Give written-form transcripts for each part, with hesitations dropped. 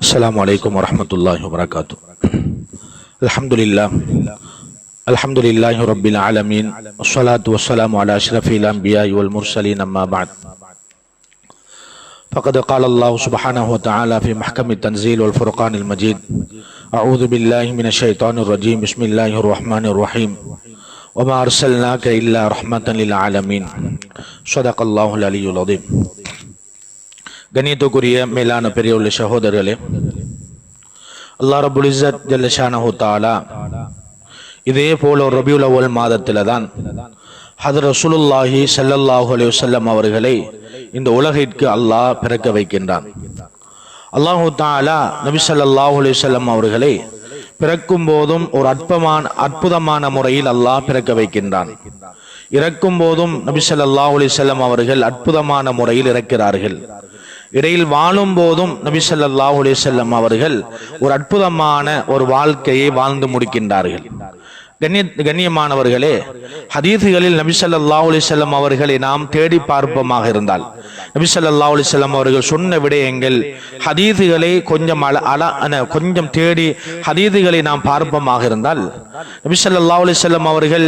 السلام عليكم ورحمة الله وبركاته. الحمد لله رب العالمين، والصلاة والسلام على أشرف الأنبياء والمرسلين، أما بعد. فقد قال الله سبحانه وتعالى في محكم التنزيل والفرقان المجيد: أعوذ بالله من الشيطان الرجيم، بسم الله الرحمن الرحيم، وما أرسلناك إلا رحمة للعالمين. صدق الله العلي العظيم. கண்ணியத்துக்குரிய மேலான பெரியவுள்ள சகோதரர்களே, அல்லாஹ் ரப்புல் இஸ்ஸத் ஜல்ல ஷானஹு தஆலா இதே போல ஒரு ரபியுல் அவ்வல் மாதத்தில தான் ஹதரத் ரசூலுல்லாஹி ஸல்லல்லாஹு அலைஹி வஸல்லம் அவர்களை இந்த உலகிற்கு அல்லாஹ் பிறக்க வைக்கின்றான். அல்லாஹு தஆலா நபி ஸல்லல்லாஹு அலைஹி வஸல்லம் அவர்களை பிறக்கும் போதும் ஒரு அற்புதமான முறையில் அல்லாஹ் பிறக்க வைக்கின்றான். இறக்கும் போதும் நபி ஸல்லல்லாஹு அலைஹி வஸல்லம் அவர்கள் அற்புதமான முறையில் இறக்கிறார்கள். இடையில் வாழும் போதும் நபி ஸல்லல்லாஹு அலைஹி வஸல்லம் அவர்கள் ஒரு அற்புதமான ஒரு வாழ்க்கையை வாழ்ந்து முடிக்கின்றார்கள். கண்ணியமானவர்களே, ஹதீஸ்களில் நபி ஸல்லல்லாஹு அலைஹி வஸல்லம் அவர்களை நாம் தேடி பார்ப்போமாக இருந்தால், நபி ஸல்லல்லாஹு அலைஹி வஸல்லம் அவர்கள் சொன்ன விடயங்கள் ஹதீஸ்களை கொஞ்சம் தேடி ஹதீஸ்களை நாம் பார்ப்போமாக இருந்தால், நபி ஸல்லல்லாஹு அலைஹி வஸல்லம் அவர்கள்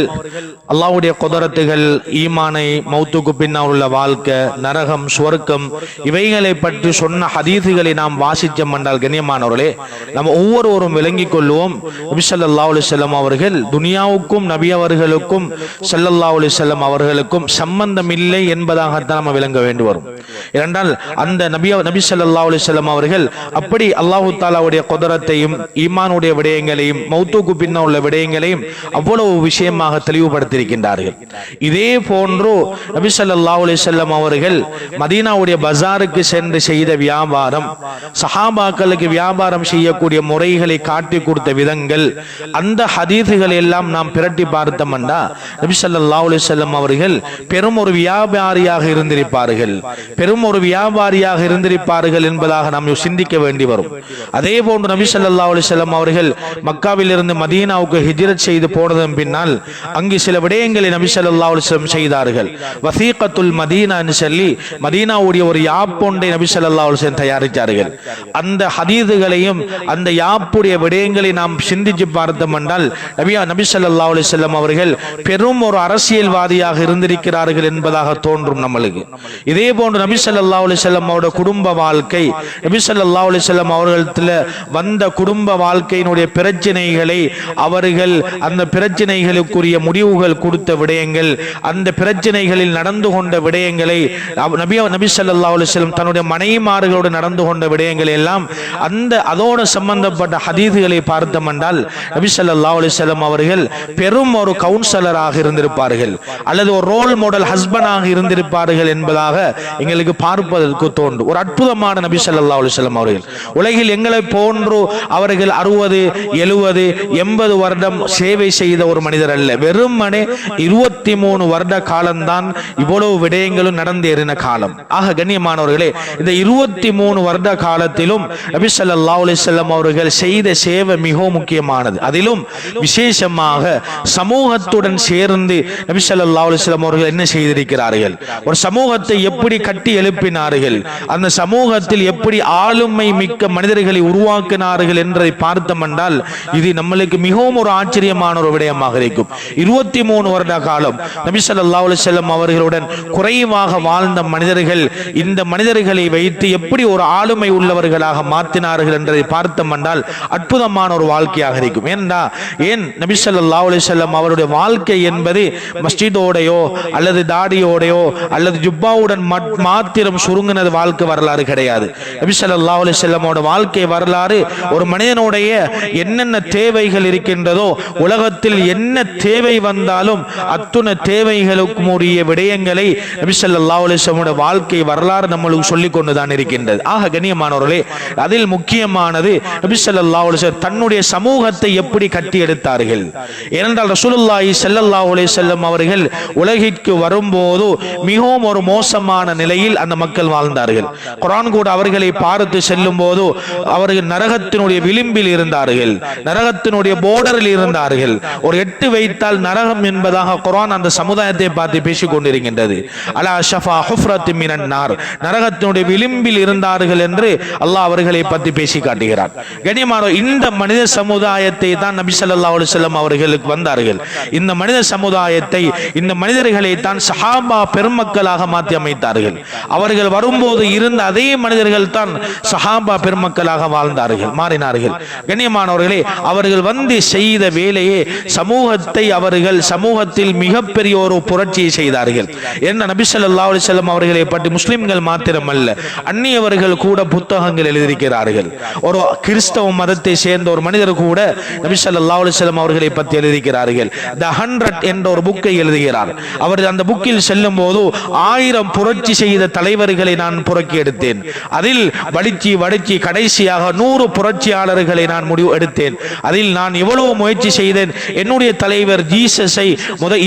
அல்லாஹ்வுடைய குதரத்துகள், ஈமானை, மௌத்துக்கு பின்னால் உள்ள வாழ்க்கை, நரகம், சுவர்க்கம், இவைகளை பற்றி சொன்ன ஹதீஸ்களை நாம் வாசிச்சோம் என்றால், கண்ணியமானவர்களே, நம்ம ஒவ்வொருவரும் விளங்கிக் கொள்வோம், நபி ஸல்லல்லாஹு அலைஹி வஸல்லம் அவர்கள் துனியாவுக்கும் நபி அவர்களுக்கும் ஸல்லல்லாஹு அலைஹி வஸல்லம் அவர்களுக்கும் சம்பந்தம் இல்லை என்பதாகத்தான் நம்ம விளங்க வேண்டி வரும். ஏனென்றால் அந்த நபி ஸல்லல்லாஹு அலைஹி வஸல்லம் அவர்கள் அப்படி அல்லாஹ் தஆலாவுடைய குதரத்தையும், ஈமானுடைய விடயங்களையும், மௌத்துக்கு பின்னால் உள்ள விடயங்களையும் அவ்வளவு விஷயமாக தெளிவுபடுத்தியிருக்கின்றார்கள். இதே போன்று நபி ஸல்லல்லாஹு அலைஹி வஸல்லம் அவர்கள் மதீனாவுடைய பஜாருக்கு சென்று செய்த வியாபாரம், சஹாபாக்களுக்கு வியாபாரம் செய்யக்கூடிய முறைகளை காட்டி கொடுத்த விதங்கள், அந்த ஹதீஸ்களை எல்லாம் நாம் பிரட்டி பார்த்தோம்னா, நபி ஸல்லல்லாஹு அலைஹி வஸல்லம் அவர்கள் பெரும் ஒரு வியாபாரியாக இருந்திருப்பார்கள் என்பதாக நாம் சிந்திக்க வேண்டி வரும். அதே போன்று நபி ஸல்லல்லாஹு அலைஹி வஸல்லம் அவர்கள் மக்காவில் இருந்து மதீனாவுக்கு ஹிஜ்ரத் செய்து போனதன் பின்னால் அங்கு சில விடயங்களை நபி ஸல்லல்லாஹு அலைஹி வஸல்லம் செய்தார்கள். வசீகத்துல் மதீனா என்று சொல்லி மதீனாவுடைய ஒரு யாப் ஒன்றை நபி ஸல்லல்லாஹு அலைஹி வஸல்லம் தயாரித்தார்கள். அந்த ஹதீஸ்களையும் அந்த யாப்புடைய விடயங்களை நாம் சிந்திச்சு பார்த்தோம் என்றால், நபி ஸல்லல்லாஹு அலைஹி வஸல்லம் அவர்கள் பெரும் ஒரு அரசியல்வாதியாக இருந்திருக்கிறார்கள் என்பதாக தோன்றும் நம்மளுக்கு. இதே போன்று நபி ஸல்லல்லாஹு அலைஹி வஸல்லம் அவருடைய குடும்ப வாழ்க்கை, நபி ஸல்லல்லாஹு அலைஹி வஸல்லம் அவர்களிடத்தில் வந்த குடும்ப வாழ்க்கையினுடைய பிரச்சனைகளை, அவர்கள் அந்த பிரச்சனைகளுக்குரிய முடிவுகள் கொடுத்த விடயங்கள், அந்த பிரச்சனைகளில் நடந்து கொண்ட விடயங்களை, நபி ஸல்லல்லாஹு அலைஹி வஸல்லம் தன்னுடைய மனைவிமார்களோடு நடந்து கொண்ட விடயங்கள் எல்லாம் அதோடு சம்பந்தப்பட்ட ஹதீஸ்களை பார்த்தோம் என்றால், நபி ஸல்லல்லாஹு அலைஹி வஸல்லம் அவர்கள் பெரும் ஒரு கவுன்சிலராக இருந்திருப்பார்கள், அல்லது ஒரு ரோல் மாடல் ஹஸ்பண்டாக இருந்திருப்பார்கள் என்பதாக எங்களுக்கு பார்ப்பதற்கு தோன்றும். ஒரு அற்புதமான நபி ஸல்லல்லாஹு அலைஹி வஸல்லம் அவர்கள் உலகில் எங்களை போன்று அவர்கள் 60, 70, 80 வருடம் சேவை செய்த ஒரு மனிதர் அல்ல. வெறுமனே 23 வருட காலம்தான் இவ்வளவு விடயங்களும் நடந்தேறின காலம். ஆக கண்ணியமானவர்களே, இந்த 23 வருட காலத்திலும் நபி ஸல்லல்லாஹு அலைஹி வஸல்லம் அவர்கள் செய்த சேவை மிகவும் முக்கியமானது. அதிலும் விசேஷமாக சமூகத்துடன் சேர்ந்து நபி ஸல்லல்லாஹு அலைஹி வஸல்லம் அவர்கள் என்ன செய்திருக்கிறார்கள், ஒரு சமூகத்தை எப்படி கட்டி எழுப்பினார்கள், அந்த சமூகத்தில் எப்படி ஆளுமை மிக்க மனிதர்களை உருவாக்கினார்கள் என்பதை பார்த்தோம் என்றால், இது நம்மளுக்கு மிகவும் ஒரு ஆச்சரியமான ஒரு விடயமாக இருக்கும். 23 வருட காலம் நபி ஸல்லல்லாஹு அலைஹி வஸல்லம் அவர்களுடன் குறைவாக வாழ்ந்த மனிதர்கள் இந்த மனிதர்களை வைத்து எப்படி ஒரு ஆளுமை உள்ளவர்களாக மாற்றினார்கள் என்பதை பார்த்தோம் என்றால் அற்புதமான ஒரு வாழ்க்கையாக இருக்கும். ஏன் நபி ஸல்லல்லாஹு அலைஹி வஸல்லம் அவருடைய வாழ்க்கை என்பது மஸ்ஜிதோடையோ அல்லது தாடியோடையோ அல்லது ஜுப்பாவுடன் மாத்திரம் சுருங்கினது வாழ்க்கை வரலாறு கிடையாது. நபி ஸல்லல்லாஹு அலைஹி வஸல்லமோட வாழ்க்கை வரலாறு ஒரு மனிதனுடைய என்னென்ன தேவைகள் இருக்கின்றதோ, உலகத்தில் என்ன தேவை வந்தாலும் அத்துணை தேவைகளுக்கும் உரிய விடயங்களை நபி ஸல்லல்லாஹு அலைஹி வஸல்லமோட வாழ்க்கை வரலாறு நம்மளுக்கு சொல்லிக் கொண்டுதான் இருக்கின்றது. ஆக கண்ணியமானவர்களே, அதில் முக்கியமானது நபி ஸல்லல்லாஹு அலைஹி வஸல்லம் தன்னுடைய சமூகத்தை எப்படி கட்டி எடுத்தார்கள். ஏனென்றால் ரசூலுல்லாஹி ஸல்லல்லாஹு அலைஹி வஸல்லம் அவர்கள் உலகிற்கு வரும்போது மிகவும் ஒரு மோசமான நிலையில் வாழ்க்கையில் அந்த மக்கள் வாழ்ந்தார்கள். குர்ஆன் கூட அவர்களை பார்த்து செல்லும் போது அவர்கள் நரகத்தினுடைய விளிம்பில் இருந்தார்கள், நரகத்தினுடைய போர்டரில் இருந்தார்கள். ஒரு 8 வைத்தால் நரகம் என்பதாக குர்ஆன் அந்த சமுதாயத்தை பார்த்து பேசிக் கொண்டிருக்கின்றது. அலா ஷஃபா ஹுஃப்ரத்தின் மினன் நார், நரகத்தினுடைய விளிம்பில் இருந்தார்கள் என்று அல்லாஹ் அவர்களை பற்றி பேசி காட்டுகிறார். கண்ணியமான இந்த மனித சமுதாயத்தை தான் நபி ஸல்லல்லாஹு அலைஹி வஸல்லம் அவர்களுக்கு வந்தார்கள். இந்த மனித சமுதாயத்தை, இந்த மனிதர்களை தான் சஹாபா பெருமக்களாக மாற்றி அமைத்தார்கள். அவர்கள் வரும்போது இருந்த அதே மனிதர்கள் தான் சஹாபா பெருமக்களாக வாழ்ந்தார்கள், மாறினார்கள். கண்ணியமானவர்களே, அவர்கள் வந்து செய்த வேலையே சமூகத்தை, அவர்கள் சமூகத்தில் மிகப்பெரிய ஒரு புரட்சியை செய்தார்கள். என்ன நபி ஸல்லல்லாஹு அலைஹி வஸல்லம் அவர்களை பற்றி முஸ்லிம்கள் மாத்திரமல்ல, அந்நியவர்கள் கூட புத்தகங்கள் எழுதியிருக்கிறார்கள். ஒரு கிறிஸ்தவ மதத்தை சேர்ந்த ஒரு மனிதர் கூட நபி ஸல்லல்லாஹு அலைஹி வஸல்லம் அவர்களை பற்றி எழுதியிருக்கிறார்கள். தி 100 என்ற ஒரு புக்கை எழுதுகிறார். அவர் அந்த புக்கில் செல்லும் போது 1000 புரட்சி செய்த தலைவர்களை நான் புரக்கி எடுத்தேன். அதில் வடிச்சி கடைசியாக 100 புரட்சியாளர்களை நான் முடிவு எடுத்தேன். அதில் நான் எவ்வளவு முயற்சி செய்தேன். என்னுடைய தலைவர் ஜீசஸை,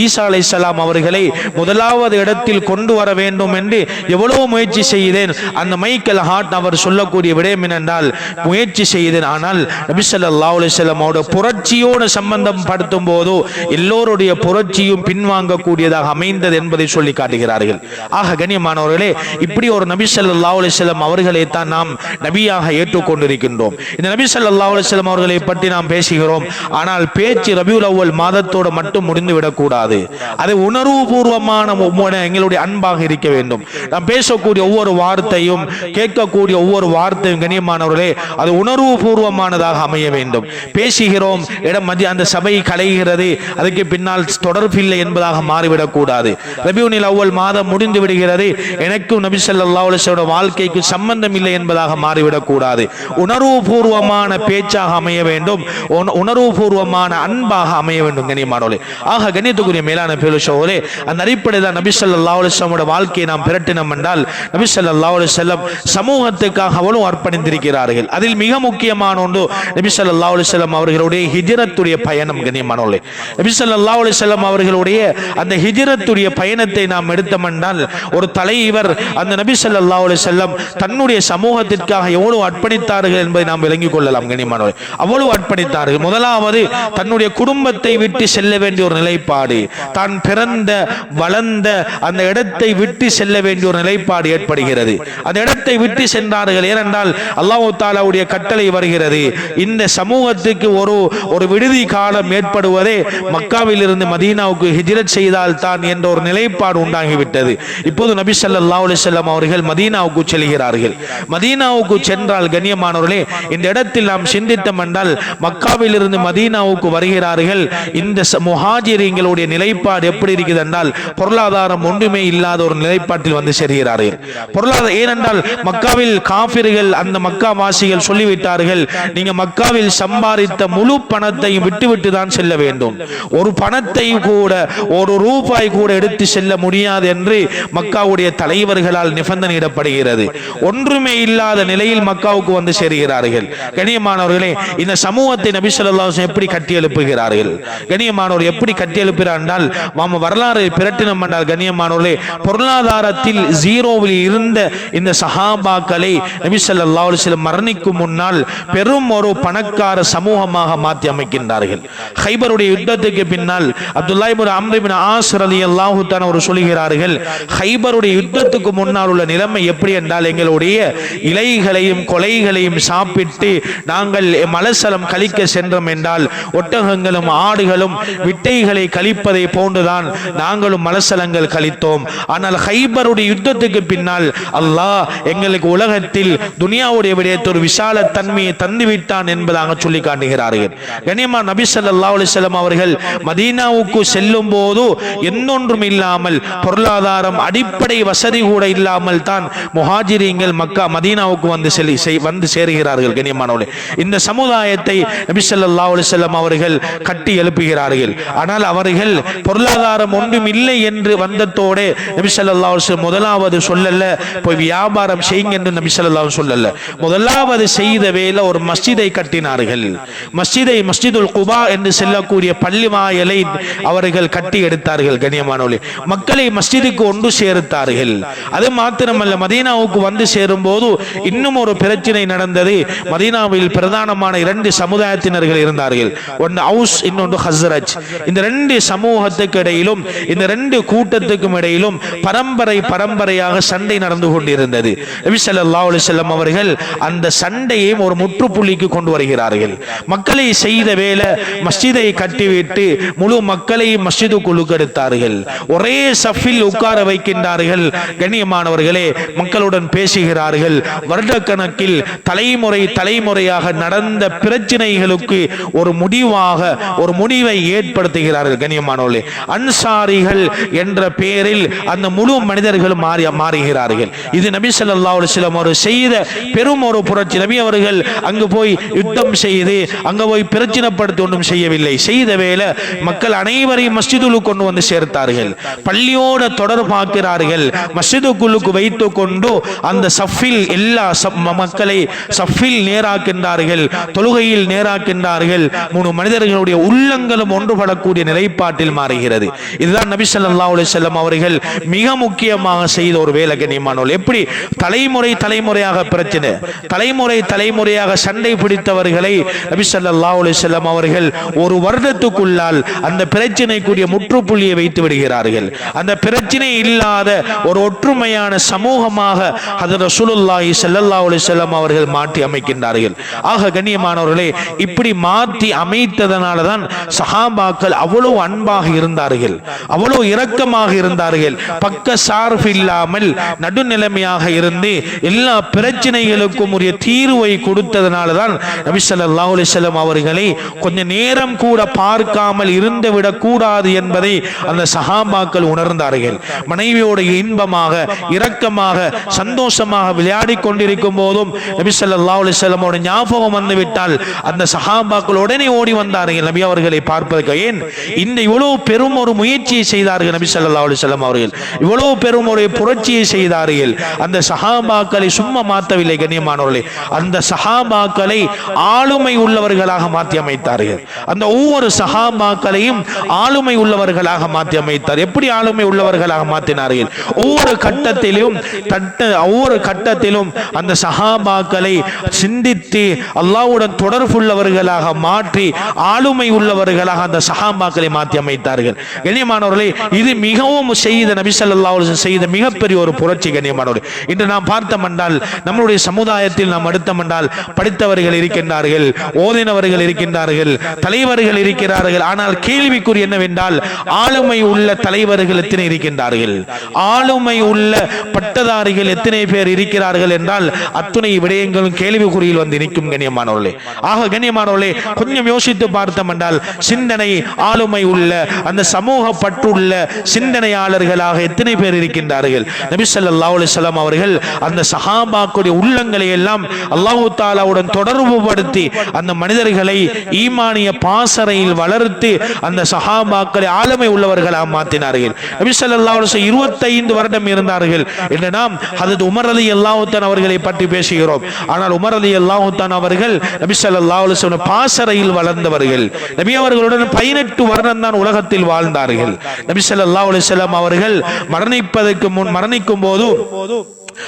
ஈசா அலைஹிஸ்ஸலாம் அவர்களை முதலாவது இடத்தில் கொண்டு வர வேண்டும் என்று எவ்வளவு முயற்சி செய்தேன். அந்த மைக்கேல் ஹார்ட் அவர் சொல்லக்கூடிய விடயம் என்னென்றால், முயற்சி செய்தேன், ஆனால் நபி ஸல்லல்லாஹு அலைஹி வஸல்லம் புரட்சியோடு சம்பந்தம் படுத்தும் போது எல்லோருடைய புரட்சியும் பின்வாங்கக்கூடியதாக அமைந்தது என்பதை சொல்லி காட்டுகிறார்கள். ஆக கண்ணியமானவர்களே, இப்படி ஒரு நபி ஸல்லல்லாஹு அலைஹி வஸல்லம் அவர்களை தான் நாம் நபியாக ஏற்றுக்கொண்டிருக்கின்றோம். இந்த நபி ஸல்லல்லாஹு அலைஹி வஸல்லம் அவர்களை பற்றி நாம் பேசுகிறோம். ஆனால் பேச்சு ரபியுல் அவ்வல் மாதத்தோடு மட்டும் முடிந்து விடக்கூடாது. அது உணர்வுபூர்வமான எங்களுடைய அன்பாக இருக்க வேண்டும். நாம் பேசக்கூடிய ஒவ்வொரு வார்த்தையும், கேட்கக்கூடிய ஒவ்வொரு வார்த்தையும் கண்ணியமானவர்களே, அது உணர்வுபூர்வமானதாக அமைய வேண்டும். பேசுகிறோம், அந்த சபை கலைகிறது, அதுக்கு பின்னால் தொடர்பில்லை என்பதாக மாறிவிடக் கூடாது. ரபியுல் அவ்வல் மாதம் முடிந்து விடுகிறது, எனக்கும் நபி ஸல்லல்லாஹு அலைஹி வஸல்லம் வாழ்க்கைக்கு சம்பந்தம் இல்லை என்பதாக மாறிவிடக் கூடாது. உணர்வுபூர்வமான பேச்சாக அமைய வேண்டும், உணர்வுபூர்வமான அன்பாக அமைய வேண்டும் கண்ணியமானவர்களே. ஆக கண்ணியத்துக்குரிய மேலான பேருஷோரே, அந்த அடிப்படையில் தான் நபி ஸல்லல்லாஹு அலைஹி வஸல்லம் வாழ்க்கையை நாம் பிரட்டினம் என்றால், நபி ஸல்லல்லாஹு அலைஹி வஸல்லம் சமூகத்துக்காக அவ்வளவு அர்ப்பணித்திருக்கிறார்கள். அதில் மிக முக்கியமான ஒன்று நபி ஸல்லல்லாஹு அலைஹி வஸல்லம் அவர்களுடைய ஹிஜ்ரத்துடைய பயணம் கண்ணியமானவர்களே. நபி ஸல்லல்லாஹு அலைஹி வஸல்லம் அவர்களுடைய அந்த ஹிஜ்ரத்துடைய பயணத்தை நாம் எடுத்தோம் என்றால், ஒரு தலைவர் அந்த நபி ஸல்லல்லாஹு அலைஹி வஸல்லம் தன்னுடைய சமூகத்திற்காக எவ்வளவு அர்ப்பணித்தார்கள் என்பதை நாம் விளங்கிக் கொள்ளலாம் கண்ணியமானவர்களே. அவ்வளவு அர்ப்பணித்தார்கள். முதலாவது தன்னுடைய குடும்பத்தை விட்டு செல்ல வேண்டிய ஒரு நிலைப்பாடு, தான் பிறந்த வளர்ந்த அந்த இடத்தை விட்டு செல்ல வேண்டிய ஒரு நிலைப்பாடு ஏற்படுகிறது. அந்த இடத்தை விட்டு சென்றார்கள். ஏனென்றால் அல்லாஹ் தஆலாவுடைய கட்டளை வருகிறது, இந்த சமூகத்துக்கு ஒரு விடுதி காலம் ஏற்படுவதே மக்காவில் இருந்து மதீனாவுக்கு ஹிஜ்ரத் செய்தால் தான் என்ற ஒரு நிலைப்பாடு உண்டாகிவிட்டது. இப்போது நபி ஸல்லல்லாஹு அலைஹி வஸல்லம் அவர்கள் மதீனாவுக்கு செல்கிறார்கள். மதீனாவுக்கு சென்றால் கண்ணியமானவர்களே, இந்த இடத்தில் நாம் சிந்தித்தோம் என்றால், மக்காவில் இருந்து மதீனாவுக்கு வருகிறார்கள். இந்த முஹாஜிர்களுடைய நிலைப்பாடு எப்படி இருக்குது என்றால், பொருளாதாரம் ஒன்றுமே இல்லாத ஒரு நிலைப்பாட்டில் வந்து சேர்கிறார்கள். பொருளாதாரம் ஏனென்றால் மக்காவில் காஃபிர்கள், அந்த மக்கா வாசிகள் சொல்லிவிட்டார்கள், நீங்க மக்காவில் சம்பாதித்த முழு பணத்தையும் விட்டுவிட்டு தான் செல்ல வேண்டும். ஒரு பணத்தை கூட, ஒரு ரூபாய் கூட எடுத்து செல்ல முடியாது என்று மக்காவுடைய தலைவர்களால் நிபந்தனையிடப்படுகிறது. ஒன்றுமே இல்லாத நிலையில் மக்காவுக்கு வந்து சேர்கிறார்கள். கண்ணியமானவர்களே, இந்த சமூகத்தை நபி ஸல்லல்லாஹு அலைஹி வஸல்லம் எப்படி கட்டி எழுப்புகிறார்கள்? கண்ணியமானவர் எப்படி கட்டி எழுப்புகிறார் என்றால், வரலாறு பிரட்டினம் என்றால் கண்ணியமானவர்களே, பொருளாதாரத்தில் ஜீரோவில் இருந்த இந்த சஹாபாக்களை நபி ஸல்லல்லாஹு அலைஹி வஸல்லம் மரணிக்கும் முன்னால் பெரும் ஒரு பணக்கார சமூகமாக மாற்றி அமைக்கின்றார்கள். ஹைபருடைய யுத்தத்துக்கு பின்னால் அப்துல்லாஹ் இப்னு அம்ர் இப்னு ஆஸ் ரலியல்லாஹு தஆலா அவர் சொல்கிறார்கள், ஹைபருடைய யுத்தத்துக்கு முன்னால் உள்ள நிலைமை எப்படி என்றால், எங்களுடைய இலைகளையும் கொலைகளையும் சாப்பிட்டு நாங்கள் மலசலம் கழிக்க சென்றோம் என்றால், ஒட்டகங்களும் ஆடுகளும் விட்டைகளை கழிப்பதை போன்றுதான் நாங்களும் மலசலங்கள் கழித்தோம். ஆனால் ஹைபருடைய யுத்தத்துக்கு பின்னால் அல்லாஹ் எங்களுக்கு உலகத்தில் துனியாவுடைய விடயத்தில் ஒரு விசால தன்மையை தந்துவிட்டான் என்பதாக சொல்லி காட்டுகிறார்கள். கண்ணியமான நபி ஸல்லல்லாஹு அலைஹி வஸல்லம் அவர்கள் மதீனாவுக்கு செல்லும் போது என்னொன்றும் இல்லாமல், பொருளாதாரம் அடிப்படை வசதி கூட இல்லாமல் தான் முஹாஜிரீன்கள் மக்கா மதீனாவுக்கு வந்து சேருகிறார்கள். கண்ணியமானவர்களே, இந்த சமுதாயத்தை நபி ஸல்லல்லாஹு அலைஹி வஸல்லம் அவர்கள் கட்டி எழுப்புகிறார்கள். ஆனால் அவர்கள் பொருளாதாரம் ஒன்றும் இல்லை என்று வந்ததோடு நபி ஸல்லல்லாஹு அலைஹி வஸல்லம் முதலாவது சொல்லல போய் வியாபாரம் செய்யுங்க என்று நபி ஸல்லல்லாஹு அலைஹி வஸல்லம் சொல்லல. முதலாவது செய்த வேலை ஒரு மஸ்ஜிதை கட்டினார்கள். மஸ்ஜிதுல் குபா என்று சொல்லக்கூடிய பள்ளி வாயலை அவர்கள் கட்டி எடுத்தார்கள். கண்ணியமானவர்களே, மக்களை மஸ்ஜிதுக்கு ஒன்று சேர்த்தார்கள். அது மாத்திரமல்ல, மதீனாவுக்கு வந்து சேரும் போது இன்னும் ஒரு பிரச்சனை நடந்தது. மதீனாவில் பிரதானமான 2 சமுதாயத்தினர்கள் இருந்தார்கள். ஒன்று அவுஸ், இன்னொன்று ஹஸ்ரஜ். இந்த 2 சமூகத்துக்கு இடையிலும் இந்த 2 கூட்டத்துக்கும் இடையிலும் பரம்பரையாக சண்டை நடந்து கொண்டிருந்தது. நபி ஸல்லல்லாஹு அலைஹி வஸல்லம் அவர்கள் அந்த சண்டையை ஒரு முற்றுப்புள்ளிக்கு கொண்டு வருகிறார்கள். மக்களை செய்த வேலை மஸ்ஜிதை கட்டிவிட்டு முழு மக்களை மஸ்ஜிதுக்குள் எடுத்தார்கள். ஒரே சஃபில் உட்கார வைக்கின்றார்கள். கண்ணியமானவர்களே, மக்களுடன் பேசுகிறார்கள். வருடக்கணக்கில் தலைமுறையாக நடந்த பிரச்சனைகளுக்கு ஒரு முடிவை ஏற்படுத்துகிறார்கள். கண்ணியமானவர்களே, அன்சாரிகள் என்ற பெயரில் அந்த முழு மனிதர்கள் மாறுகிறார்கள். இது நபி ஸல்லல்லாஹு அலைஹி வஸல்லம் அவர்கள் செய்த பெரும் ஒரு புரட்சி. நபி அவர்கள் அங்கு போய் யுத்தம் செய்து அங்கு போய் பிரச்சனைப்படுத்தி ஒன்றும் செய்யவில்லை. செய்த வேலை மக்கள் அனைவரையும் மஸ்ஜிதுக்கு கொண்டு வந்து சேர்த்தார்கள். பள்ளியோட தொடர்பாக்கிறார்கள். மஸ்ஜிதுக்குள்ளுக்கு வைத்துக் கொண்டு அந்த சஃபில் எல்லா மக்களை சஃபில் நேராக்கின்றார்கள், தொழுகையில் நேராக்கின்றார்கள். 3 மனிதர்களுடைய உள்ளங்களும் ஒன்றுபடக்கூடிய நிலைப்பாட்டில் மாறுகிறது. இதுதான் நபி ஸல்லல்லாஹு அலைஹி வஸல்லம் அவர்கள் மிக முக்கியமாக செய்த ஒரு வேலை. கண்ணியமானவர்கள், எப்படி தலைமுறையாக பிரச்சனை, தலைமுறையாக சண்டை பிடித்தவர்களை நபி ஸல்லல்லாஹு அலைஹி வஸல்லம் அவர்கள் ஒரு வருடத்துக்குள்ளால் அந்த பிரச்சனைக்குரிய முற்றுப்புள்ளியை வைத்து விடுகிறார்கள். அந்த பிரச்சனை இல்லாத ஒரு ஒற்றுமையான சமூகமாக ஹஜ்ரத் ரசூலுல்லாஹி ஸல்லல்லாஹு அலைஹி வஸல்லம் அவர்கள் மாற்றி அமைக்கின்றார்கள். ஆக கண்ணியமானவர்களே, இப்படி மாற்றி அமைத்ததனால தான் சஹாபாக்கள் அவ்வளவு அன்பாக இருந்தார்கள், அவ்வளவு இரக்கமாக இருந்தார்கள். பக்க சார்பு இல்லாமல் நடுநிலைமையாக இருந்து எல்லா பிரச்சனைகளுக்கும் உரிய தீர்வை கொடுத்ததனால தான் நபி ஸல்லல்லாஹு அலைஹி வஸல்லம் அவர்களை கொஞ்ச நேரம் கூட பார்க்காமல் இருந்து விடக் கூடாது என்பதை அந்த சஹாபாக்கள் உணர்ந்தார்கள். மனைவியோட இன்பமாக இரக்கமாக சந்தோஷமாக விளையாடி கொண்டிருக்கும் போதும் நபி ஸல்லல்லாஹு அலைஹி வஸல்லம் ஞாபகம் வந்துவிட்டால் அந்த சஹாபாக்கள் உடனே ஓடி வந்தார்கள் நபி அவர்களை பார்ப்பதற்கு. ஏன் இந்த இவ்வளவு பெரும் ஒரு முயற்சியை செய்தார்கள் நபி ஸல்லல்லாஹு அலைஹி வஸல்லம் அவர்கள், இவ்வளவு பெரும் ஒரு புரட்சியை செய்தார்கள். அந்த சஹாபாக்களை சும்மா மாற்றவில்லை. கண்ணியமானவர்களே, அந்த சஹாபாக்களை ஆளுமை உள்ளவர்களாக மாற்றி அமைத்தார்கள். அந்த ஒவ்வொரு சஹாபாக்களையும் ஆளுமை உள்ளவர்களாக மாற்றி அமைத்தார். எப்படி ஆளுமை உள்ளவர்களாக மாற்றினார்கள்? ஒவ்வொரு கட்டத்திலும் அந்த சஹாபாக்களை சிந்தித்து அல்லாஹ்வுடன் தொடர்புள்ளவர்களாக மாற்றி ஆளுமை உள்ளவர்களாக அந்த சஹாபாக்களை மாற்றி அமைத்தார்கள். கண்ணியமானவர்களே, இது மிகவும் செய்த நபி ஸல்லல்லாஹு அலைஹி வஸல்லம் செய்த மிகப்பெரிய ஒரு புரட்சி. கண்ணியமானவர்களே, இன்று நாம் பார்த்தோம் என்றால் நம்முடைய சமுதாயத்தில் நாம் எடுத்தோம் என்றால் படித்தவர்கள் இருக்கின்றார்கள், ஓதினவர்கள் இருக்கின்றார்கள், தலைவர்கள் இருக்கிறார்கள். ஆனால் கேள்விக்குறி என்னவென்றால் ஆளுமை உள்ள தலைவர்கள் எத்தனை இருக்கின்றார்கள், ஆளுமை உள்ள பட்டதாரிகள் எத்தனை பேர் இருக்கிறார்கள் என்றால் அத்துணை விடயங்களும் கேள்விக்குறியில் வந்து நிற்கும். கண்ணியமானவர்களே, ஆக கண்ணியமானவர்களே, கொஞ்சம் யோசித்து பார்த்தோம் என்றால் சிந்தனை ஆளுமை உள்ள அந்த சமூக பற்றுள்ள சிந்தனையாளர்களாக எத்தனை பேர் இருக்கின்றார்கள்? நபி ஸல்லல்லாஹு அலைஹி வஸல்லம் அவர்கள் அந்த சஹாபாக்களுடைய உள்ளங்களை எல்லாம் அல்லாஹ் தஆலாவுடன் தொடர்பு படுத்தி அந்த மனிதர்களை ஈமானிய பாசறையில் வளர்த்து அந்த சஹாபாக்களை ஆளுமை உள்ளவர்களாக மாற்றினார்கள். நபி ஸல்லல்லாஹு அலைஹி வஸல்லம் 25 வருடம் இருந்தார்கள் என்று நாம் ஹஜ்ரத் உமர் ரலியல்லாஹு தஆலா அவர்களை பற்றி பேசுகிறோம். ஆனால் உமர் ரலியல்லாஹு தஆலா அவர்கள் நபி ஸல்லல்லாஹு அலைஹி வஸல்லம் பாசறையில் வளர்ந்தவர்கள். நபி அவர்களுடன் 18 வருடம் தான் உலகத்தில் வாழ்ந்தார்கள். நபி ஸல்லல்லாஹு அலைஹி வஸல்லம் அவர்கள் மரணிக்கும் போது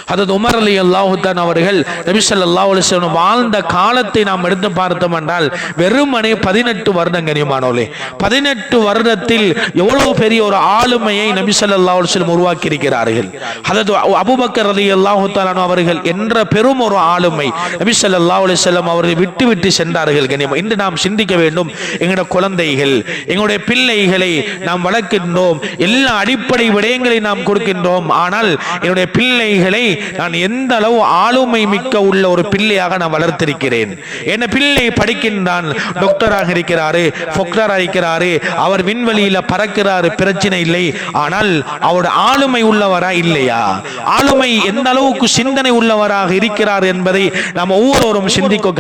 ஹஜ்ரத் உமர் ரலியல்லாஹு தஆலா அவர்கள் நபி ஸல்லல்லாஹு அலைஹி வஸல்லம் வாழ்ந்த காலத்தை நாம் எடுத்து பார்த்தோம் என்றால் வெறுமனே 18 வருடம். கண்ணியமானவர்களே, 18 வருடத்தில் எவ்வளவு பெரிய ஒரு ஆளுமையை நபி ஸல்லல்லாஹு அலைஹி வஸல்லம் உருவாக்கி இருக்கிறார்கள். ஹஜ்ரத் அபூபக்கர் ரலியல்லாஹு தஆலா அவர்கள் என்ற பெரும் ஒரு ஆளுமை நபி ஸல்லல்லாஹு அலைஹி வஸல்லம் அவர்கள் விட்டு சென்றார்கள். கண்ணியம், இன்று நாம் சிந்திக்க வேண்டும். எங்களுடைய குழந்தைகள், எங்களுடைய பிள்ளைகளை நாம் வளர்க்கின்றோம், எல்லா அடிப்படை விடயங்களை நாம் கொடுக்கின்றோம். ஆனால் என்னுடைய பிள்ளைகளை நான் எந்த அளவு ஆளுமை மிக்க உள்ள ஒரு பிள்ளையாக நான் வளர்த்திருக்கிறேன். என்ன பிள்ளை படிக்கின்றான், டாக்டராக இருக்கிறாரு, ஃபொக்டராக இருக்கிறாரு, அவர் விண்வெளியில பறக்கிறாரு, பிரச்சனை இல்லை. ஆனால் அவருடைய ஆளுமை உள்ளவரா இல்லையா, ஆளுமை எந்த அளவுக்கு சிந்தனை உள்ளவராக இருக்கிறார் என்பதை நாம் ஒவ்வொருவரும் சிந்திக்க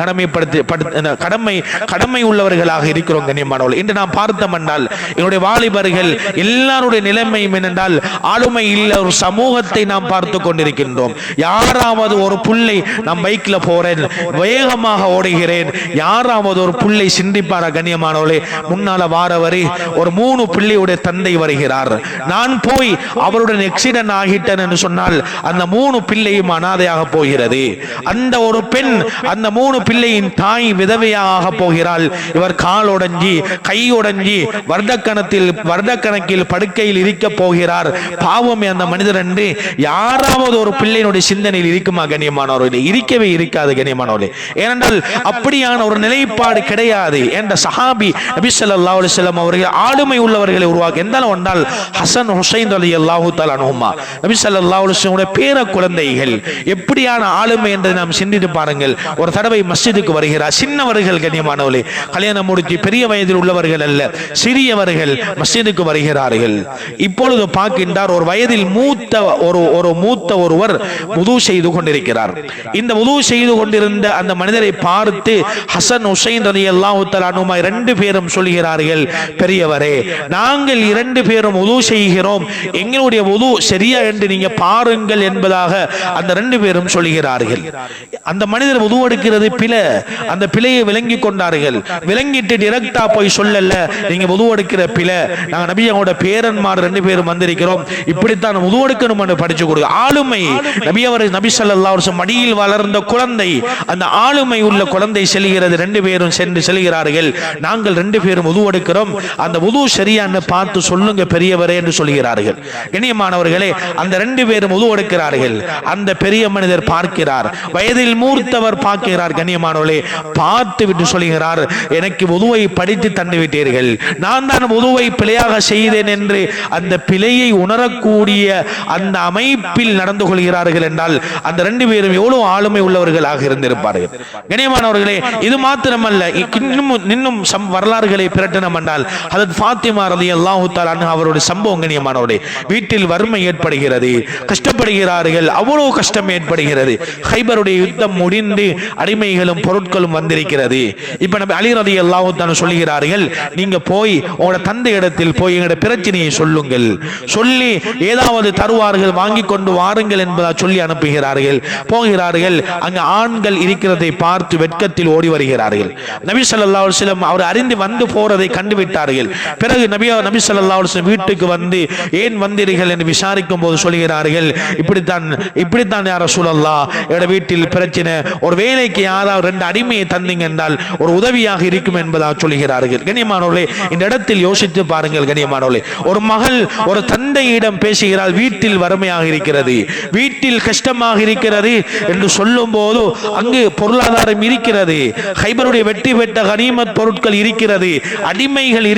கடமை உள்ளவர்களாக இருக்கிறோம். கண்ணியமானவர்கள், இன்று நாம் பார்த்தோம் என்றால் என்னுடைய வாலிபர்கள் எல்லாருடைய நிலைமையும் என்னென்றால் ஆளுமை இல்ல ஒரு சமூகத்தை நாம் பார்த்து கொண்டிருக்கின்றோம். கொண்டிருக்கின்றோம். யாராவது ஒரு புள்ளை நான் பைக்ல போறேன், வேகமாக ஓடுகிறேன், யாராவது ஒரு புள்ளை சிந்திப்பார கண்ணியமானவளே? முன்னால வாரவரை ஒரு 3 பிள்ளையுடைய தந்தை வருகிறார். நான் போய் அவருடன் ஆக்சிடென்ட் ஆகிட்டேன் என்று சொன்னால் அந்த 3 பிள்ளையும் அனாதையாக போகிறது. அந்த ஒரு பெண் அந்த 3 பிள்ளையின் தாய் விதவையாக போகிறாள். இவர் கால் உடைஞ்சி கை உடைஞ்சி வருடக்கணக்கில் படுக்கையில் இருக்க போகிறார். பாவமே அந்த மனிதர் என்று யாராவது ஒரு பிள்ளையினுடைய சிந்தனையில் இருக்குமா கண்ணியமானவர்களே? இருக்கவே இருக்காது கண்ணியமானவர்களே. ஏனென்றால் அப்படியான ஒரு நிலைப்பாடு கிடையாது. என்ற சஹாபி நபி ஸல்லல்லாஹு அலைஹி வஸல்லம் அவர்கள் ஆளுமை உள்ளவர்களை உருவாக்கி எந்தாலும் வந்தால் ஹசன் ஹுசைன் ரலியல்லாஹு தஆலா அன்ஹுமா நபி ஸல்லல்லாஹு அலைஹி வஸல்லம் பேர குழந்தைகள் எப்படியான ஆளுமை என்று நாம் சிந்தித்து பாருங்கள். ஒரு தடவை மஸ்ஜிதுக்கு வருகிறார். சின்னவர்கள் கண்ணியமானவர்களே, கல்யாணம் முடித்து பெரிய வயதில் உள்ளவர்கள் அல்ல, சிறியவர்கள் மஸ்ஜிதுக்கு வருகிறார்கள். இப்பொழுது பார்க்கின்றார் ஒரு வயதில் மூத்த ஒருவர் வுது செய்து கொண்டிருக்கிறார். இந்த வுது செய்து கொண்டிருந்த அந்த மனிதரை பார்த்து ஹசன் ஹுசைன் ரலியல்லாஹு தஆலா அன்ஹுமா 2 பேரும் சொல்கிறார்கள், பெரியவரே, நாங்கள் 2 பேரும் வுது செய்கிறோம், எங்களுடைய வுது சரியா என்று நீங்க பாருங்கள் என்பதாக அந்த 2 பேரும் சொல்கிறார்கள். அந்த மனிதர் வுது எடுக்கிறது பிழை, அந்த பிழையை விளங்கி கொண்டார்கள். விளங்கிட்டு டைரக்டா போய் சொல்லல, நீங்க வுது எடுக்கிற பிழை, நாங்க நபியோட பேரன்மார் 2 பேரும் வந்திருக்கிறோம், இப்படித்தான் வுது எடுக்கணும் என்று படிச்சு கொடுங்க. ஆளுமை நபி ஸல்லல்லாஹு அலைஹி வஸல்லம் மடியில் வளர்ந்த குழந்தை, அந்த ஆளுமை உள்ள குழந்தை செல்கிறது. 2 பேரும் சென்று செல்கிறார்கள். நாங்கள் 2 பேரும் வுது எடுக்கிறோம், அந்த வுது சரியான்னு பார்த்து சொல்லுங்க பெரியவரே என்று சொல்கிறார்கள். கண்ணியமானவர்களே, அந்த 2 பேரும் வுது எடுக்கிறார்கள். அந்த பெரிய மனிதர் பார்க்கிறார், வயதில் மூர்த்தவர் பார்க்கிறார். கண்ணியமானவர்களே, பார்த்து விட்டு சொல்கிறார், எனக்கு வுதுவை படித்து தந்து விட்டீர்கள், நான் தான் வுதுவை பிழையாக செய்தேன் என்று அந்த பிழையை உணரக்கூடிய அந்த அமைப்பில் நடந்து கொள்கிறார்கள் என்றால் அந்த 2 பேரும் எவ்வளவு ஆளுமை உள்ளவர்களாக இருந்திருப்பார்கள். கண்ணியமானவர்களே, இது மாத்திரமல்ல, இன்னும் வரலாறுகளை பிரட்டனம் என்றால் ஹஜ்ரத் ஃபாத்திமா ரலியல்லாஹு தஆலா அன்ஹா அவருடைய சம்பவம். கண்ணியமானவர்களே, வீட்டில் வறுமை ஏற்படுகிறது, கஷ்டப்படுகிறார்கள், அவ்வளவு கஷ்டம் ஏற்படுகிறது. ஹைபருடைய யுத்தம் முடிந்து அடிமைகளும் பொருட்களும் வந்திருக்கிறது. இப்ப நபி அலி ரலியல்லாஹு தஆலா சொல்கிறார்கள், நீங்க போய் உங்களோட தந்தை இடத்தில் போய் எங்களோட பிரச்சனையை சொல்லுங்கள், சொல்லி ஏதாவது தருவார்கள், வாங்கி கொண்டு வாருங்கள் என்பதா சொல்லி அனுப்புகிறார்கள். போகிறார்கள், அங்கு ஆண்கள் இருக்கிறதை பார்த்து வெட்கத்தில் ஓடி வருகிறார்கள். நபி ஸல்லல்லாஹு அலைஹி வஸல்லம் அவர் அறிந்து வந்து போறதை கண்டுவிட்டார்கள். பிறகு நபி ஸல்லல்லாஹு அலைஹி வஸல்லம் வீட்டுக்கு வந்து ஏன் வந்தீர்கள் என்று விசாரிக்கும் போது சொல்கிறார்கள், இப்படித்தான் யா ரசூலல்லாஹ், என்னோட வீட்டில் பிரச்சனை, ஒரு வேலைக்கு யாராவது 2 அடிமையை தந்தீங்க என்றால் ஒரு உதவியாக இருக்கும் என்பதாக சொல்கிறார்கள். கண்ணியமானவர்களே, இந்த இடத்தில் யோசித்து பாருங்கள். கண்ணியமானவர்களே, ஒரு மகள் ஒரு தந்தையிடம் பேசுகிறாள், வீட்டில் வறுமையாக இருக்கிறது, வீட்டில் கஷ்டமாக இருக்கிறது என்று சொல்லும் போது அங்கு பொருளாதாரம் இருக்கிறது, ஹைபருடைய வெற்றி பெற்ற கனிமத் பொருட்கள் இருக்கிறது, அடிமைகள்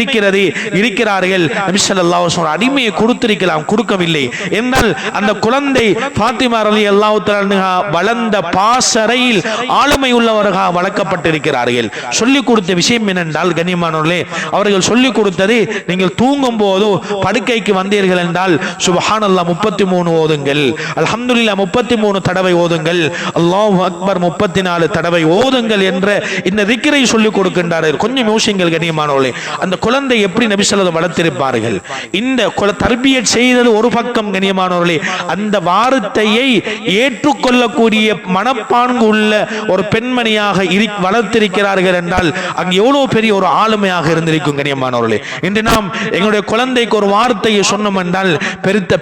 இருக்கிறார்கள். நபி ஸல்லல்லாஹு அலைஹி வஸல்லம் அடிமையை கொடுத்திருக்கலாம், கொடுக்கவில்லை என்றால் அந்த குழந்தை ஃபாத்திமா ரலியல்லாஹு தஆலா வளர்ந்த பாசறையில் ஆளுமை உள்ளவர்களாக வளர்க்கப்பட்டிருக்கிறார்கள். சொல்லிக் கொடுத்த விஷயம் என்னென்றால் கண்ணியமானவர்களே, அவர்கள் சொல்லிக் கொடுத்தது, நீங்கள் தூங்கும் போது படுக்கைக்கு வந்தீர்கள் என்றால் சுப்ஹானல்லாஹ் 33 ஓதுங்கள், அல்ஹம்துலில்லாஹ் 33 தடவை ஓதுங்கள், அல்லாஹு அக்பர் 34 தடவை ஓதுங்கள் என்ற இந்த திக்ரை சொல்லிக் கொடுக்கின்றார்கள். கொஞ்சம் யோசிங்கள் கண்ணியமானவர்களே, அந்த குழந்தை எப்படி நபி ஸல்லல்லாஹு அலைஹி வஸல்லம் வளர்த்திருப்பார்கள். இந்த தர்பியத் செய்தது ஒரு பக்கம் கண்ணியமானவர்களே, அந்த வார்த்தையை ஏற்றுக்கொள்ளக்கூடிய மனப்பான்கு உள்ள ஒரு பெண்மணியாக வளர்த்திருக்கிறார்கள் என்றால் அங்கு எவ்வளவு பெரிய ஒரு ஆளுமையாக இருந்திருக்கும் கண்ணியமானவர்களே. இன்று நாம் எங்களுடைய குழந்தைக்கு ஒரு வார்த்தையை சொன்னோம் என்றால்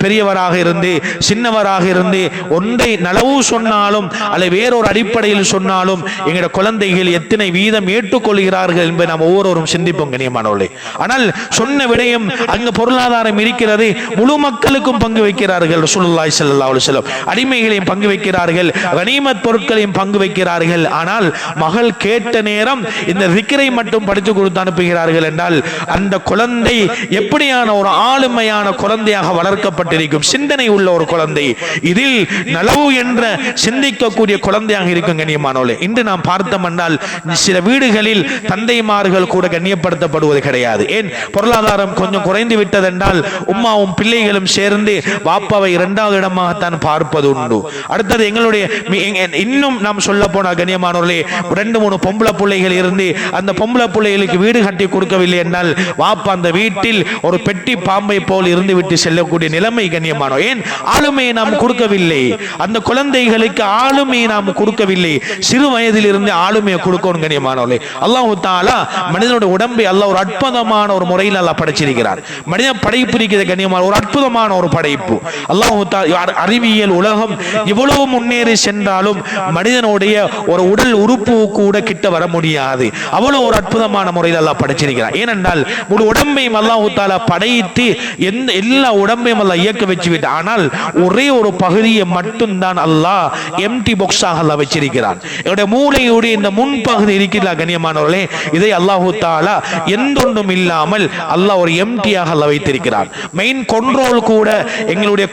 பெரியவராக இருந்து சின்னவராக இருந்து ஒன்றை நலவு சொன்னாலும் அல்ல வேறொரு அடிப்படையில் சொன்னாலும் எங்களுடைய குழந்தைகள் எத்தனை வீதம் ஏற்றுக்கொள்கிறார்கள் என்பதை நாம் ஒவ்வொருவரும் சிந்திப்போம் கண்ணியமானவர்களே. ஆனால் சொன்ன விடயம் அங்கு பொருளாதாரம் இருக்கிறது, முழு மக்களுக்கும் பங்கு வைக்கிறார்கள். ரசூலுல்லாஹி ஸல்லல்லாஹு அலைஹி வஸல்லம் அடிமைகளையும் பங்கு வைக்கிறார்கள், கனிமத் பொருட்களையும் பங்கு வைக்கிறார்கள். ஆனால் மகள் கேட்ட நேரம் இந்த திக்ரை மட்டும் படித்து கொடுத்து அனுப்புகிறார்கள் என்றால் அந்த குழந்தை எப்படியான ஒரு ஆளுமையான குழந்தையாக வளர்க்கப்பட்டிருக்கும், சிந்தனை உள்ள ஒரு குழந்தை, இதில் நலவு என்ற சிந்திக்கக்கூடிய குழந்தையாக இருக்கும் கண்ணியமானவர்களே. இன்று நாம் பார்த்தோம் என்றால் சில வீடுகளில் தந்தைமார்கள் கூட கண்ணியப்படுத்தப்படுவது கிடையாது. ஏன்? பொருளாதாரம் கொஞ்சம் குறைந்து விட்டது என்றால் உம்மாவும் பிள்ளைகளும் சேர்ந்து பாப்பாவை 2வது இடமாகத்தான் பார்ப்பது உண்டு. அடுத்தது எங்களுடைய இன்னும் நாம் சொல்ல போனா கண்ணியமானவர்களே, 2-3 பொம்பளை பிள்ளைகள் இருந்து அந்த பொம்பளை பிள்ளைகளுக்கு வீடு கட்டி கொடுக்கவில்லை என்றால் வாப்பா அந்த வீட்டில் ஒரு பெட்டி பாம்பை போல் இருந்து விட்டு செல்லக்கூடிய நிலைமை கண்ணியமானோம். ஏன்? ஆளுமையை நாம் கொடுக்கவில்லை. கொடுக்கவில்லை. அந்த குழந்தைகளுக்கு ஆளுமையை நாம் கொடுக்கவில்லை. சிறு வயதில் இருந்து ஆளுமையை கொடுக்கணும் கண்ணியமானவர்களே. அல்லாஹ் தஆலா மனிதனுடைய உடம்பை அல்லாஹ் ஒரு அற்புதமான ஒரு முறையில் அல்லாஹ் படைச்சிருக்கிறார். மனித படைப்பு இருக்கிற கண்ணியமான ஒரு அற்புதமான ஒரு படைப்பு. அல்லாஹ் தஆலா அறிவியல் உலகம் இவ்வளவு முன்னேறி சென்றாலும் மனிதனுடைய ஒரு உடல் உறுப்பு கூட கிட்ட வர முடியாது. அவ்வளவு ஒரு அற்புதமான முறையில் அல்லாஹ் படைச்சிருக்கிறார். ஏனென்றால் முழு உடம்பையும் அல்லாஹ் தஆலா படைத்து எல்லா உடம்பையும் அல்லாஹ் இயக்க வச்சு விட்டு, ஆனால் ஒரே ஒரு பகுதியை மட்டும்தான் அல்லாஹ் எம்டி பாக்ஸாக அல்லாஹ் வச்சிருக்கிறான். என்னுடைய மூளையுடைய இந்த முன்பகுதி இருக்கிறதா கண்ணியமானவர்களே, இதை அல்லாஹ் தஆலா எந்தொன்றும் இல்லாமல் அல்லாஹ் ஒரு எம்டியாக அல்லாஹ் வைத்திருக்கிறான். மெயின் கண்ட்ரோல் கூட எங்களுடைய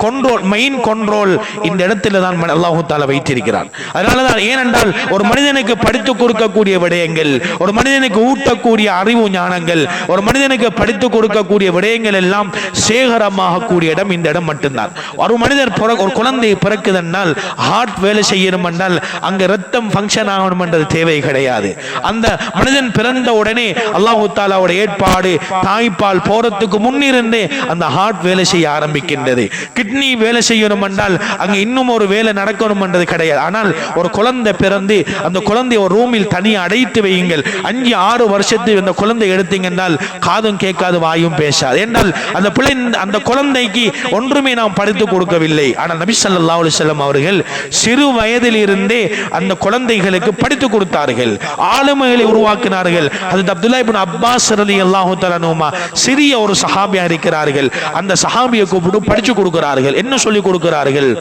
மெயின் கண்ட்ரோல் இந்த இடத்துல தான் அல்லாஹ் தஆலா வைத்திருக்கிறான். அதனாலதான் ஏனென்றால் ஒரு மனிதனுக்கு படித்துக் கொடுக்கக்கூடிய விடயங்கள், ஒரு மனிதனுக்கு ஊட்டக்கூடிய அறிவு ஞானங்கள், ஒரு மனிதனுக்கு படித்துக் கொடுக்கக்கூடிய விடயங்கள் எல்லாம் சேகரமாக கூடிய இடம் இந்த இடம் மட்டும்தான். ஒரு மனிதர் ஒரு குழந்தை பிறக்குதென்றால் ஹார்ட் வேலை செய்யணும் என்றால் அங்க ரத்தம் ஃபங்க்ஷன் ஆகணும் என்றது தேவை கிடையாது. அந்த மனிதன் பிறந்த உடனே அல்லாஹ் தஆலாவுடைய ஏற்பாடு தாய்ப்பால் போறதுக்கு முன்னிருந்தே அந்த ஹார்ட் வேலை செய்ய ஆரம்பிக்கின்றது. கிட்னி வேலை செய்யணும் என்றால் அங்க இன்னும் ஒரு வேலை நடக்கணும் என்றது கிடையாது. ஆனால் ஒரு குழந்தை பிறந்து அந்த குழந்தை ஒரு ரூமில் தனியாக அடைத்து வையுங்கள். 5-6 வருஷத்துக்கு அந்த குழந்தை எடுத்தீங்க என்றால் காதும் கேட்காது வாயும் பேசாது. என்றால் அந்த பிள்ளை அந்த குழந்தைக்கு ஒன்றுமே நாம் படித்து கொடுக்கவில்லை. ஆனால் நபி ஸல்லல்லாஹு அலைஹி வஸல்லம் அவர்கள் சிறு வயதில் இருந்தே அந்த குழந்தைகளுக்கு படித்து கொடுத்தார்கள், ஆளுமைகளை உருவாக்கினார்கள். ஹஜ்ரத் அப்துல்லாஹ் இப்னு அப்பாஸ் ரலியல்லாஹு தஆலா அன்ஹுமா சிறிய ஒரு சஹாபியா இருக்கிறார்கள். அந்த சஹாபியை கூப்பிட்டு படிச்சு கொடுக்கிறார்கள். என்ன சொல்லி கொடுக்கிறார்கள்?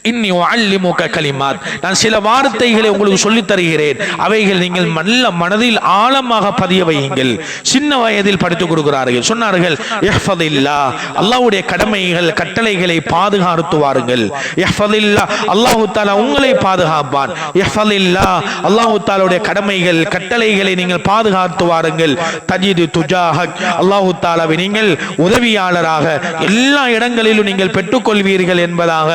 இன்னி உஅல்லிமுக கலிமாத், நான் சில வார்த்தைகளை உங்களுக்கு சொல்லித் தருகிறேன், அவைகள் நீங்கள் நல்ல மனதில் ஆழமாக பதிய வையுங்கள். சின்ன வயதில் படித்துக் கொடுக்கிறார்கள். சொன்னார்கள், இஹ்ஃபதில்லாஹ், அல்லாஹ்வுடைய கடமைகள் கட்டளைகளை பாதுகாத்து வாருங்கள். இஹ்ஃபதில்லாஹ், அல்லாஹ் தஆலா உங்களை பாதுகாப்பான். இஹ்ஃபதில்லாஹ், அல்லாஹ் தஆலாவுடைய கடமைகள் கட்டளைகளை நீங்கள் பாதுகாத்து வாருங்கள். தஜிது துஜாஹக், அல்லாஹ் தஆலாவை நீங்கள் உதவியாளராக எல்லா இடங்களிலும் நீங்கள் பெற்றுக்கொள்வீர்கள் என்பதாக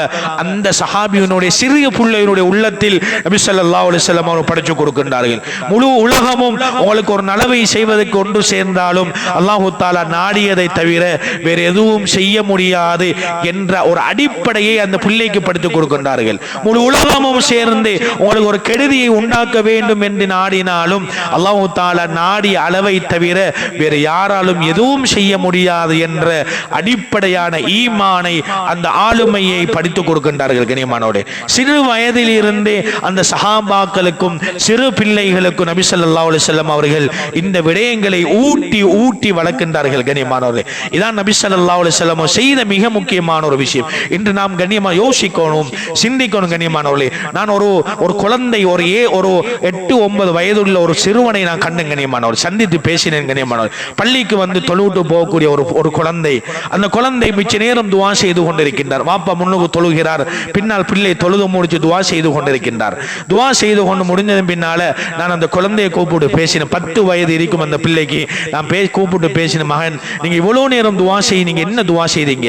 அந்த சஹாபியினுடைய சிறிய பிள்ளையினுடைய உள்ளத்தில் நபி ஸல்லல்லாஹு அலைஹி வஸல்லம் அவர்கள் படிச்சு கொடுக்கின்றார்கள். முழு உலகமும் உங்களுக்கு ஒரு நலவை செய்வதற்கு ஒன்று சேர்ந்தாலும் அல்லாஹ் தஆலா நாடியதை தவிர வேறு எதுவும் செய்ய முடியாது என்ற ஒரு அடிப்படையை அந்த பிள்ளைக்கு படித்து கொடுக்கின்றார்கள். முழு உலகமும் சேர்ந்து உங்களுக்கு ஒரு கெடுதியை உண்டாக்க வேண்டும் என்று நாடினாலும் அல்லாஹ் தஆலா நாடிய அளவை தவிர வேறு யாராலும் எதுவும் செய்ய முடியாது என்ற அடிப்படையான ஈமானை அந்த ஆளுமையை படித்து கொடுக்கின்றார்கள். கண்ணியமானவர்களே, சிறு வயதில் இருந்தே அந்த சஹாபாக்களுக்கும் சிறு பிள்ளைகளுக்கும் நபி ஸல்லல்லாஹு அலைஹி வஸல்லம் அவர்கள் இந்த விடயங்களை ஊட்டி ஊட்டி வளர்க்கின்றார்கள். கண்ணியமானவர்களே, இதான் நபி ஸல்லல்லாஹு அலைஹி வஸல்லம் செய்த மிக முக்கியமான ஒரு விஷயம். இன்று நாம் கண்ணியமா யோசிக்கணும், சிந்திக்கணும். கண்ணியமானவர்களே, நான் ஒரு குழந்தை ஒரு 8-9 வயதுள்ள ஒரு சிறுவனை நான் கண்டேன். கண்ணியமானவர் சந்தித்து பேசினேன். கண்ணியமானவர் பள்ளிக்கு வந்து தொழுவிட்டு போகக்கூடிய ஒரு குழந்தை, அந்த குழந்தை மிச்ச நேரம் துஆ செய்து கொண்டிருக்கின்றார். வாப்பா முன்னுக்கு தொழுகிறார், பின்னால் பிள்ளை தொழுது முடிச்சு துஆ செய்து கொண்டிருக்கின்றார். துஆ செய்து கொண்டு முடிஞ்சதன் பின்னால நான் அந்த குழந்தையை கூப்பிட்டு பேசினேன். 10 வயது இருக்கும் அந்த பிள்ளைக்கு. நான் கூப்பிட்டு பேசினேன், மகன் நீங்க இவ்வளவு நேரம் துஆ செய்யுங்க, என்ன துஆ செய்தீங்க?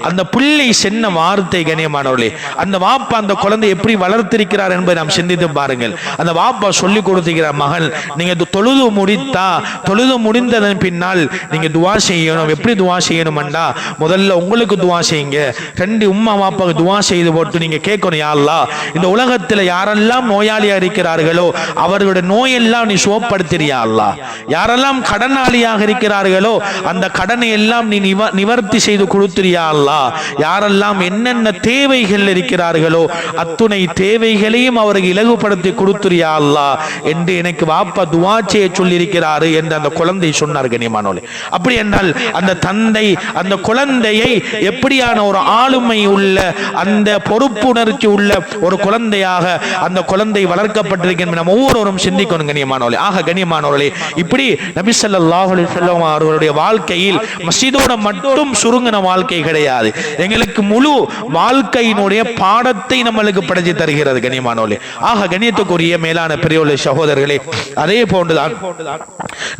அந்த பிள்ளை சொன்ன வார்த்தை கண்ணியமானவர்களே, அந்த வாப்பா அந்த குழந்தை எப்படி வளர்த்திருக்கிறார் என்பதை நாம் சிந்தித்து பாருங்கள். அந்த வாப்பா சொல்லி கொடுத்திருக்கிறார், மகன் நீங்க தொழுது முடிந்ததன் பின்னால் நீங்க துஆ செய்யணும். எப்படி துஆ செய்யணும்டா, முதல்ல உங்களுக்கு துஆ செய்யுங்க, 2 உம்மா வாப்பாக்கு துஆ செய்து போட்டு நீங்க கேட்கணும், யா அல்லாஹ் இந்த உலகத்தில் யாரெல்லாம் நோயாளியா இருக்கிறார்களோ அவர்களுடைய நோயெல்லாம் நீ சுகப்படுத்தியா அல்லாஹ். யாரெல்லாம் கடனாளியாக இருக்கிறார்களோ அந்த கடனை எல்லாம் நீ நிவர்த்தி செய்து கொடுத்தியா அல்லாஹ். யாரெல்லாம் என்னென்ன தேவைகள் இருக்கிறார்களோ அத்துணை தேவைகளையும் அவருக்கு இலகுபடுத்தி கொடுத்தியா அல்லாஹ் என்று எனக்கு வாப்பா துஆ செய்ய சொல்லி இருக்கிறாரு என்று அந்த குழந்தை சொன்னார். கண்ணியமானவர்களே, அப்படி என்றால் அந்த தந்தை அந்த குழந்தையை எப்படியான ஒரு ஆளுமை உள்ள அந்த பொறுப்புணர்ச்சி உள்ள ஒரு குழந்தையாக அந்த குழந்தை வளர்க்கப்பட்டிருக்கின்ற நம்ம ஒவ்வொருவரும் சிந்திக்கணும். கண்ணியமானவர்களே, ஆக கண்ணியமானவர்களே, இப்படி நபி ஸல்லல்லாஹு அலைஹி வஸல்லம் அவர்களுடைய வாழ்க்கையில் மஸ்ஜிதோட மட்டும் சுருங்கின வாழ்க்கை கிடையாது. எங்களுக்கு முழு வாழ்க்கையினுடைய பாடத்தை நம்மளுக்கு படைத்து தருகிறது. கண்ணியமானவர்களே, ஆக கண்ணியத்துக்குரிய மேலான பெரியோர்களே, சகோதரர்களே, அதே போன்றுதான்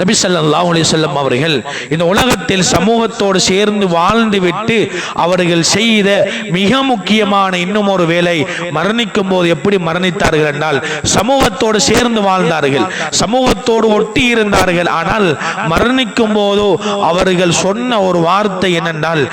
நபி ஸல்லல்லாஹு அலைஹி வஸல்லம் அவர்கள் இந்த உலகத்தில் சமூகத்தோடு சேர்ந்து வாழ்ந்து விட்டு அவர்கள் செய்த மிக முக்கியமான முக்கியமான இன்னும் ஒரு வேலை, மரணிக்கும் போது எப்படி மரணித்தார்கள் என்றால் சமூகத்தோடு சேர்ந்து வாழ்ந்தார்கள், சமூகத்தோடு ஒட்டி இருந்தார்கள். ஆனால் மரணிக்கும் போது அவர்கள் சொன்ன ஒரு வார்த்தை என்னென்றால்,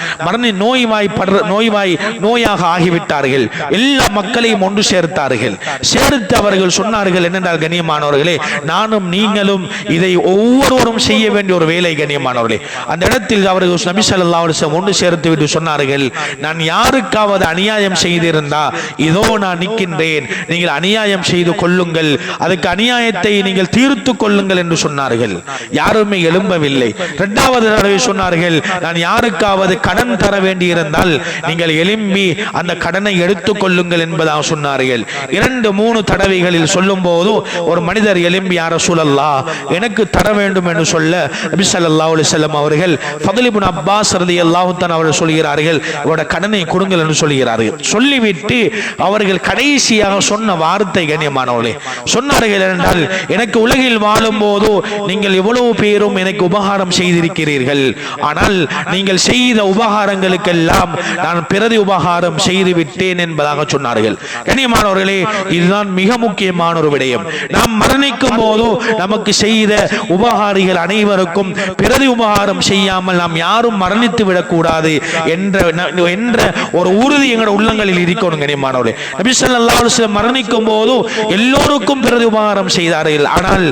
நோயாக ஆகிவிட்டார்கள். எல்லா மக்களையும் ஒன்று சேர்த்தார்கள். சேர்த்து அவர்கள் சொன்னார்கள் என்னென்றால், கண்ணியமானவர்களே, நானும் நீங்களும் இதை ஒவ்வொருவரும் செய்ய வேண்டிய ஒரு வேலை. கண்ணியமானவர்களே, அந்த இடத்தில் அவர்கள் நபி ஸல்லல்லாஹு அலைஹி வஸல்லம் ஒன்று சேர்த்து விட்டு சொன்னார்கள், நான் யாருக்காவது அநியாயம் செய்திருந்தா இதோ நான் நிற்கின்றேன், நீங்கள் அநியாயம் செய்து கொள்ளுங்கள், அதுக்கு அநியாயத்தை நீங்கள் தீர்த்து கொள்ளுங்கள் என்று சொன்னார்கள். யாருமே எழும்பவில்லை. இரண்டாவது தடவை சொன்னார்கள், நான் யாருக்காவது கடன் தர வேண்டியிருந்தால் நீங்கள் எழும்பி அந்த கடனை எடுத்துக் கொள்ளுங்கள் என்பதாக சொன்னார்கள். 2-3 தடவைகளில் சொல்லும் போது ஒரு மனிதர் எழும்பி, யா ரசூலல்லாஹ், எனக்கு தர வேண்டும் என்று சொல்ல நபி ஸல்லல்லாஹு அலைஹி வஸல்லம் அவர்கள் ஃபத்ல் இப்னு அப்பாஸ் ரலியல்லாஹு தஆலா அவர்கள் சொல்கிறார்கள், இவரோட கடனை கொடுங்கள் என்று சொல்கிறார்கள். சொல்லிவிட்டு அவர்கள் கடைசியாக சொன்ன வார்த்தை, கண்ணியமானவர்களே, சொன்னார்கள் என்றால், எனக்கு உலகில் வாழும் போது நீங்கள் எவ்வளவு பேரும் எனக்கு உபகாரம் செய்திருக்கிறீர்கள், ஆனால் நீங்கள் செய்த உபகாரங்களுக்கெல்லாம் நான் பிரதி உபகாரம் செய்து விட்டேன் என்பதாக சொன்னார்கள். கண்ணியமானவர்களே, இதுதான் மிக முக்கியமான ஒரு விடயம். நாம் மரணிக்கும் போது நமக்கு செய்த உபகாரிகள் அனைவருக்கும் பிரதி உபகாரம் செய்யாமல் நாம் யாரும் மரணித்து விடக்கூடாது என்ற ஒரு உறுதி எங்களுடைய உள்ளங்களில் இருக்கணும். கண்ணியமானவர்களே, நபி ஸல்லல்லாஹு அலைஹி வஸல்லம் மரணிக்கும் போது எல்லோருக்கும் பிரதி உபகாரம் செய்தார்கள். ஆனால்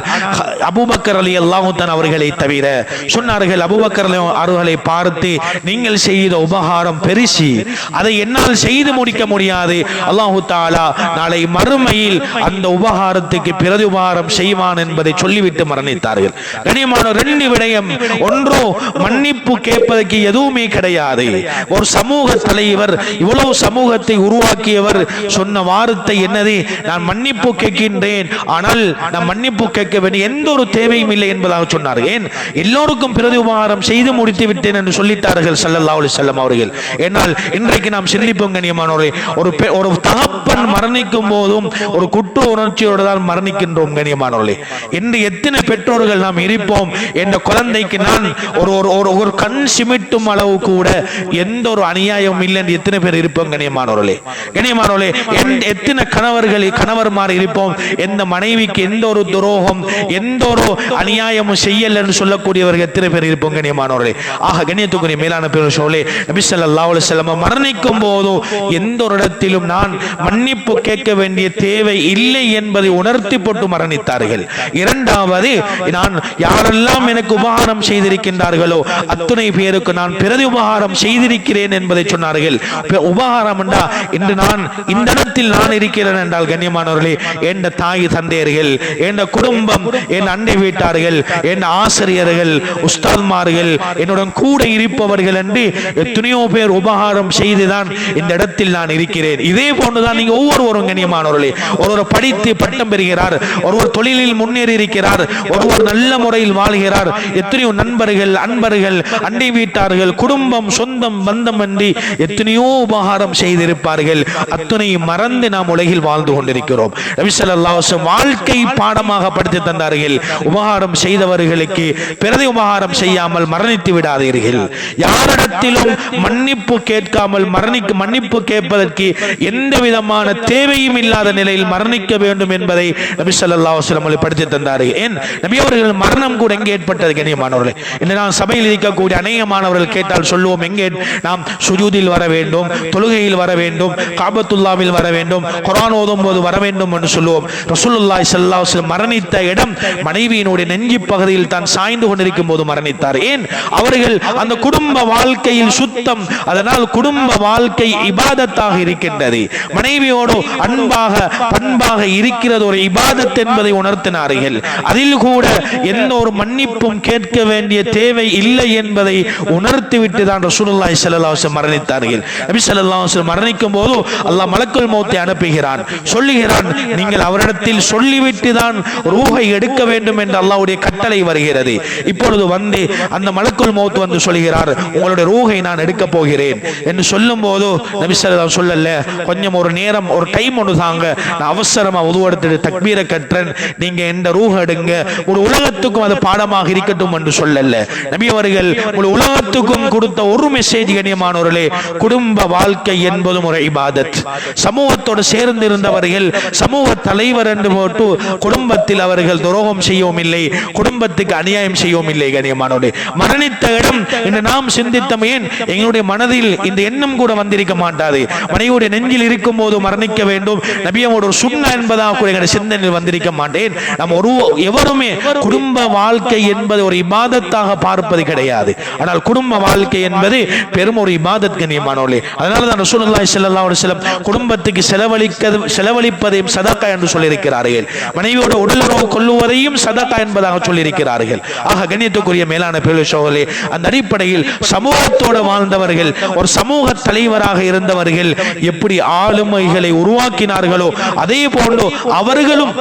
அபூபக்கர் ரலியல்லாஹு தஆலா அவர்களை தவிர சொன்னார்கள், அபூபக்கர் அவர்களை பார்த்து, நீங்கள் செய்த உபகாரம் பெரிசி, அதை என்னால் செய்து முடிக்க முடியாது, அல்லாஹு தஆலா நாளை மறுமையில் அந்த உபகாரத்துக்கு பிரதி உபகாரம் செய்வான் என்பதை சொல்லிவிட்டு மரணித்தார்கள். கண்ணியமான 2 விடயம். ஒன்று, மன்னிப்பு கேட்பதற்கு எதுவுமே கிடையாது. ஒரு சமூக தலைவர், இவ்வளவு சமூகத்தை உருவாக்கியவர் சொன்ன வார்த்தை என்னது? நான் மன்னிப்பு கேட்கின்றேன், ஆனால் நான் மன்னிப்பு கேட்க வேண்டிய எந்த ஒரு தேவையும் இல்லை என்பதாக சொன்னார். ஏன்? எல்லோருக்கும் பிரதி உபகாரம் செய்து முடித்து விட்டேன் என்று சொல்லிட்டார்கள் ஸல்லல்லாஹு அலைஹி வஸல்லம் அவர்கள். ஏனால் இன்றைக்கு நாம் சிந்திப்போம் கண்ணியமானவர்களே, ஒரு தகப்பன் மரணிக்கும் போதும் ஒரு குற்ற உணர்ச்சியோடு தான் மரணிக்கின்றோம். கண்ணியமானவர்களே, இன்று எத்தனை பெற்றோர்கள் நாம் இருப்போம், என்ற குழந்தைக்கு நான் ஒரு கண் சிமிட்டும் அளவு கூட எந்த ஒரு அநியாயம் இல்லை என்று எத்தனை பேர் இருப்போம்? கண்ணியமானவர்களே, எத்தனை கணவர்மார் இருப்போம், எந்த மனைவிக்கு எந்த ஒரு துரோகம், எந்த ஒரு அநியாயமும் செய்யல என்று சொல்லக்கூடியவர்கள் எத்தனை பேர் இருப்போம்? கண்ணியமானவர்களே, ஆக கண்ணியத்துக்குரிய மேலான பெருசோலே, நபி ஸல்லல்லாஹு அலைஹி வஸல்லம் மரணிக்கும் போது எந்த ஒரு இடத்திலும் நான் மன்னிப்பு கேட்க வேண்டிய தேவை இல்லை என்பதை உணர்த்தி போட்டு மரணித்தார்கள். இரண்டாவது, நான் யாரெல்லாம் எனக்கு உபகாரம் செய்திருக்கின்றார்களோ அத்துணை பேருக்கு நான் பிரதி உபகாரம் செய்திருக்கிறேன் என்பதை சொன்னார்கள். உபகாரம் என்றா, இன்று நான் இந்த இடத்தில் நான் இருக்கிறேன் என்றால் கண்ணியமானவர்களே, என் தாய் தந்தையர்கள், என் குடும்பம், என் அண்டை வீட்டார்கள், என் ஆசிரியர்கள், உஸ்தாத்மார்கள், என்னுடன் கூட இருப்பவர்கள் என்று எத்தனையோ பேர் உபகாரம் செய்துதான் இந்த இடத்தில் நான் இருக்கிறேன். இதே போன்றுதான் நீங்க ஒவ்வொருவரும் கண்ணியமானவர்களே, ஒருவர் படித்து பட்டம் பெறுகிறார், ஒருவர் தொழிலில் முன்னேறி இருக்கிறார், ஒருவர் நல்ல முறையில் வாழ்கிறார், எத்தனையோ நண்பர்கள், அன்பர்கள், அண்டை வீட்டார்கள், குடும்பம், சொந்தம், பந்தம் என்று எத்தனையோ உபகாரம் செய்திருப்பார்கள். அத்தனை மறந்து நாம் உலகில் வாழ்ந்து கொண்டிருக்கிறோம். நபி ஸல்லல்லாஹு அலைஹி வஸல்லம் வாழ்க்கை பாடமாக படித்து தந்தார்கள், உபகாரம் செய்தவர்களுக்கு பிரதி உபகாரம் செய்யாமல் மரணித்து விடாதீர்கள். யாரிடத்திலும் மன்னிப்பு கேட்காமல் மன்னிப்பு கேட்பதற்கு எந்த விதமான தேவையும் இல்லாத நிலையில் மரணிக்க வேண்டும் என்பதை நபி ஸல்லல்லாஹு அலைஹி வஸல்லம் படித்து தந்தார்கள். ஏன்? நபி அவர்கள் மரணம் கூட எங்கே ஏற்பட்டது? கண்ணியமானவர்களே, இன்று நாம் சபையில் இருக்கக்கூடிய அநேகமானவர்கள் கேட்டால் சொல்லுவோம், எங்கே நாம் சுஜூதில் வர வேண்டும், தொழுகையில் வர வேண்டும், காபத்துல்லாவில் வர வேண்டும், குர்ஆன் ஓதும் போது வர வேண்டும் என்று சொல்லுவோம். ரசூலுல்லாஹி ஸல்லல்லாஹு அலைஹி வஸல்லம் மரணித்த இடம் மனைவியினுடைய நெஞ்சி பகுதியில் தான் சாய்ந்து கொண்டிருக்கும் போது மரணித்தார். ஏன்? அவர்கள் அந்த குடும்ப வாழ்க்கையில் சுத்தம், அதனால் குடும்ப வாழ்க்கை இபாதத்தாக இருக்கின்றது. மனைவியோடு அன்பாக பண்பாக இருக்கிறது ஒரு இபாதத் என்பதை உணர்த்தினார்கள். அதில் கூட எந்த ஒரு மன்னிப்பும் கேட்க வேண்டிய தேவை இல்லை என்பதை உணர்த்திவிட்டு தான் ரசூலுல்லாஹி ஸல்லல்லாஹு அலைஹி வஸல்லம் மரணித்தார்கள். நபி ஸல்லல்லாஹு அலைஹி வஸல்லம் மரணிக்கும் போது அல்லாஹ் மலக்குல் மௌத்தை அனுப்புகிறான், சொல்லுகிறான், நீங்கள் அவரிடத்தில் சொல்லிவிட்டு தான் ரூஹை எடுக்க வேண்டும் என்று அல்லாஹ்வுடைய கட்டளை வருகிறது. இப்பொழுது வந்து அந்த மலக்குல் மௌத் வந்து சொல்கிறார், உங்களுடைய ரூஹை நான் எடுக்க போகிறேன் என்று சொல்லும் போது நபி ஸல்லல்லாஹு அலைஹி வஸல்லம் சொல்லல, கொஞ்சம் ஒரு நேரம், ஒரு டைம் ஒன்று தாங்க, நான் அவசரமா உது எடுத்து தக்பீரை கற்றேன், நீங்க எந்த ரூஹ எடுங்க, ஒரு உலகத்துக்கும் அது பாடமாக இருக்கட்டும் என்று சொல்லல. நபி அவர்கள் ஒரு உலகத்துக்கும் கொடுத்த ஒரு மெசேஜ், கண்ணியமானவர்களே, குடும்ப வாழ்க்கை என்பது என்பதும் ஒரு இபாதத். சமூகத்தோடு சேர்ந்திருந்தவர்கள் சமூக தலைவர் என்று போட்டு குடும்பத்தில் அவர்கள் துரோகம் செய்யவும் இல்லை, குடும்பத்துக்கு அநியாயம் செய்யவும் இல்லை. கண்ணியமானோடு மரணித்த இடம் என்று நாம் சிந்தித்தோம். ஏன் எங்களுடைய மனதில் இந்த எண்ணம் கூட வந்திருக்க மாட்டாது. மனைவியுடைய நெஞ்சில் இருக்கும் போது மரணிக்க வேண்டும் நபியோட ஒரு சுன்னா என்பதாக கூட எங்களுடைய சிந்தனையில் வந்திருக்க மாட்டேன். நம்ம எவருமே குடும்ப வாழ்க்கை என்பது ஒரு இபாதத்தாக பார்ப்பது கிடையாது. ஆனால் குடும்ப வாழ்க்கை என்பது பெரும் ஒரு இபாதத். கண்ணியமானோர்களே, அதனாலதான் ரசூலுல்லாஹி ஸல்லல்லாஹு அலைஹி வஸல்லம் குடும்பத்துக்கு செலவழிப்பதையும் சதகா என்று சொல்லியிருக்கிறார்கள். மனைவியோட உடலுறவு கொள்ளுவதையும் சதகா என்பதாக சொல்லியிருக்கிறார்கள். ஆக கண்ணியத்துக்குரிய மேலான பேரசோர்களே, அந்த அடிப்படையில் சமூகத்தோடு வாழ்ந்தவர்கள், ஒரு சமூக தலைவராக இருந்தவர்கள் எப்படி ஆளுமைகளை உருவாக்கினார்களோ அதே போன்று அவர்களும்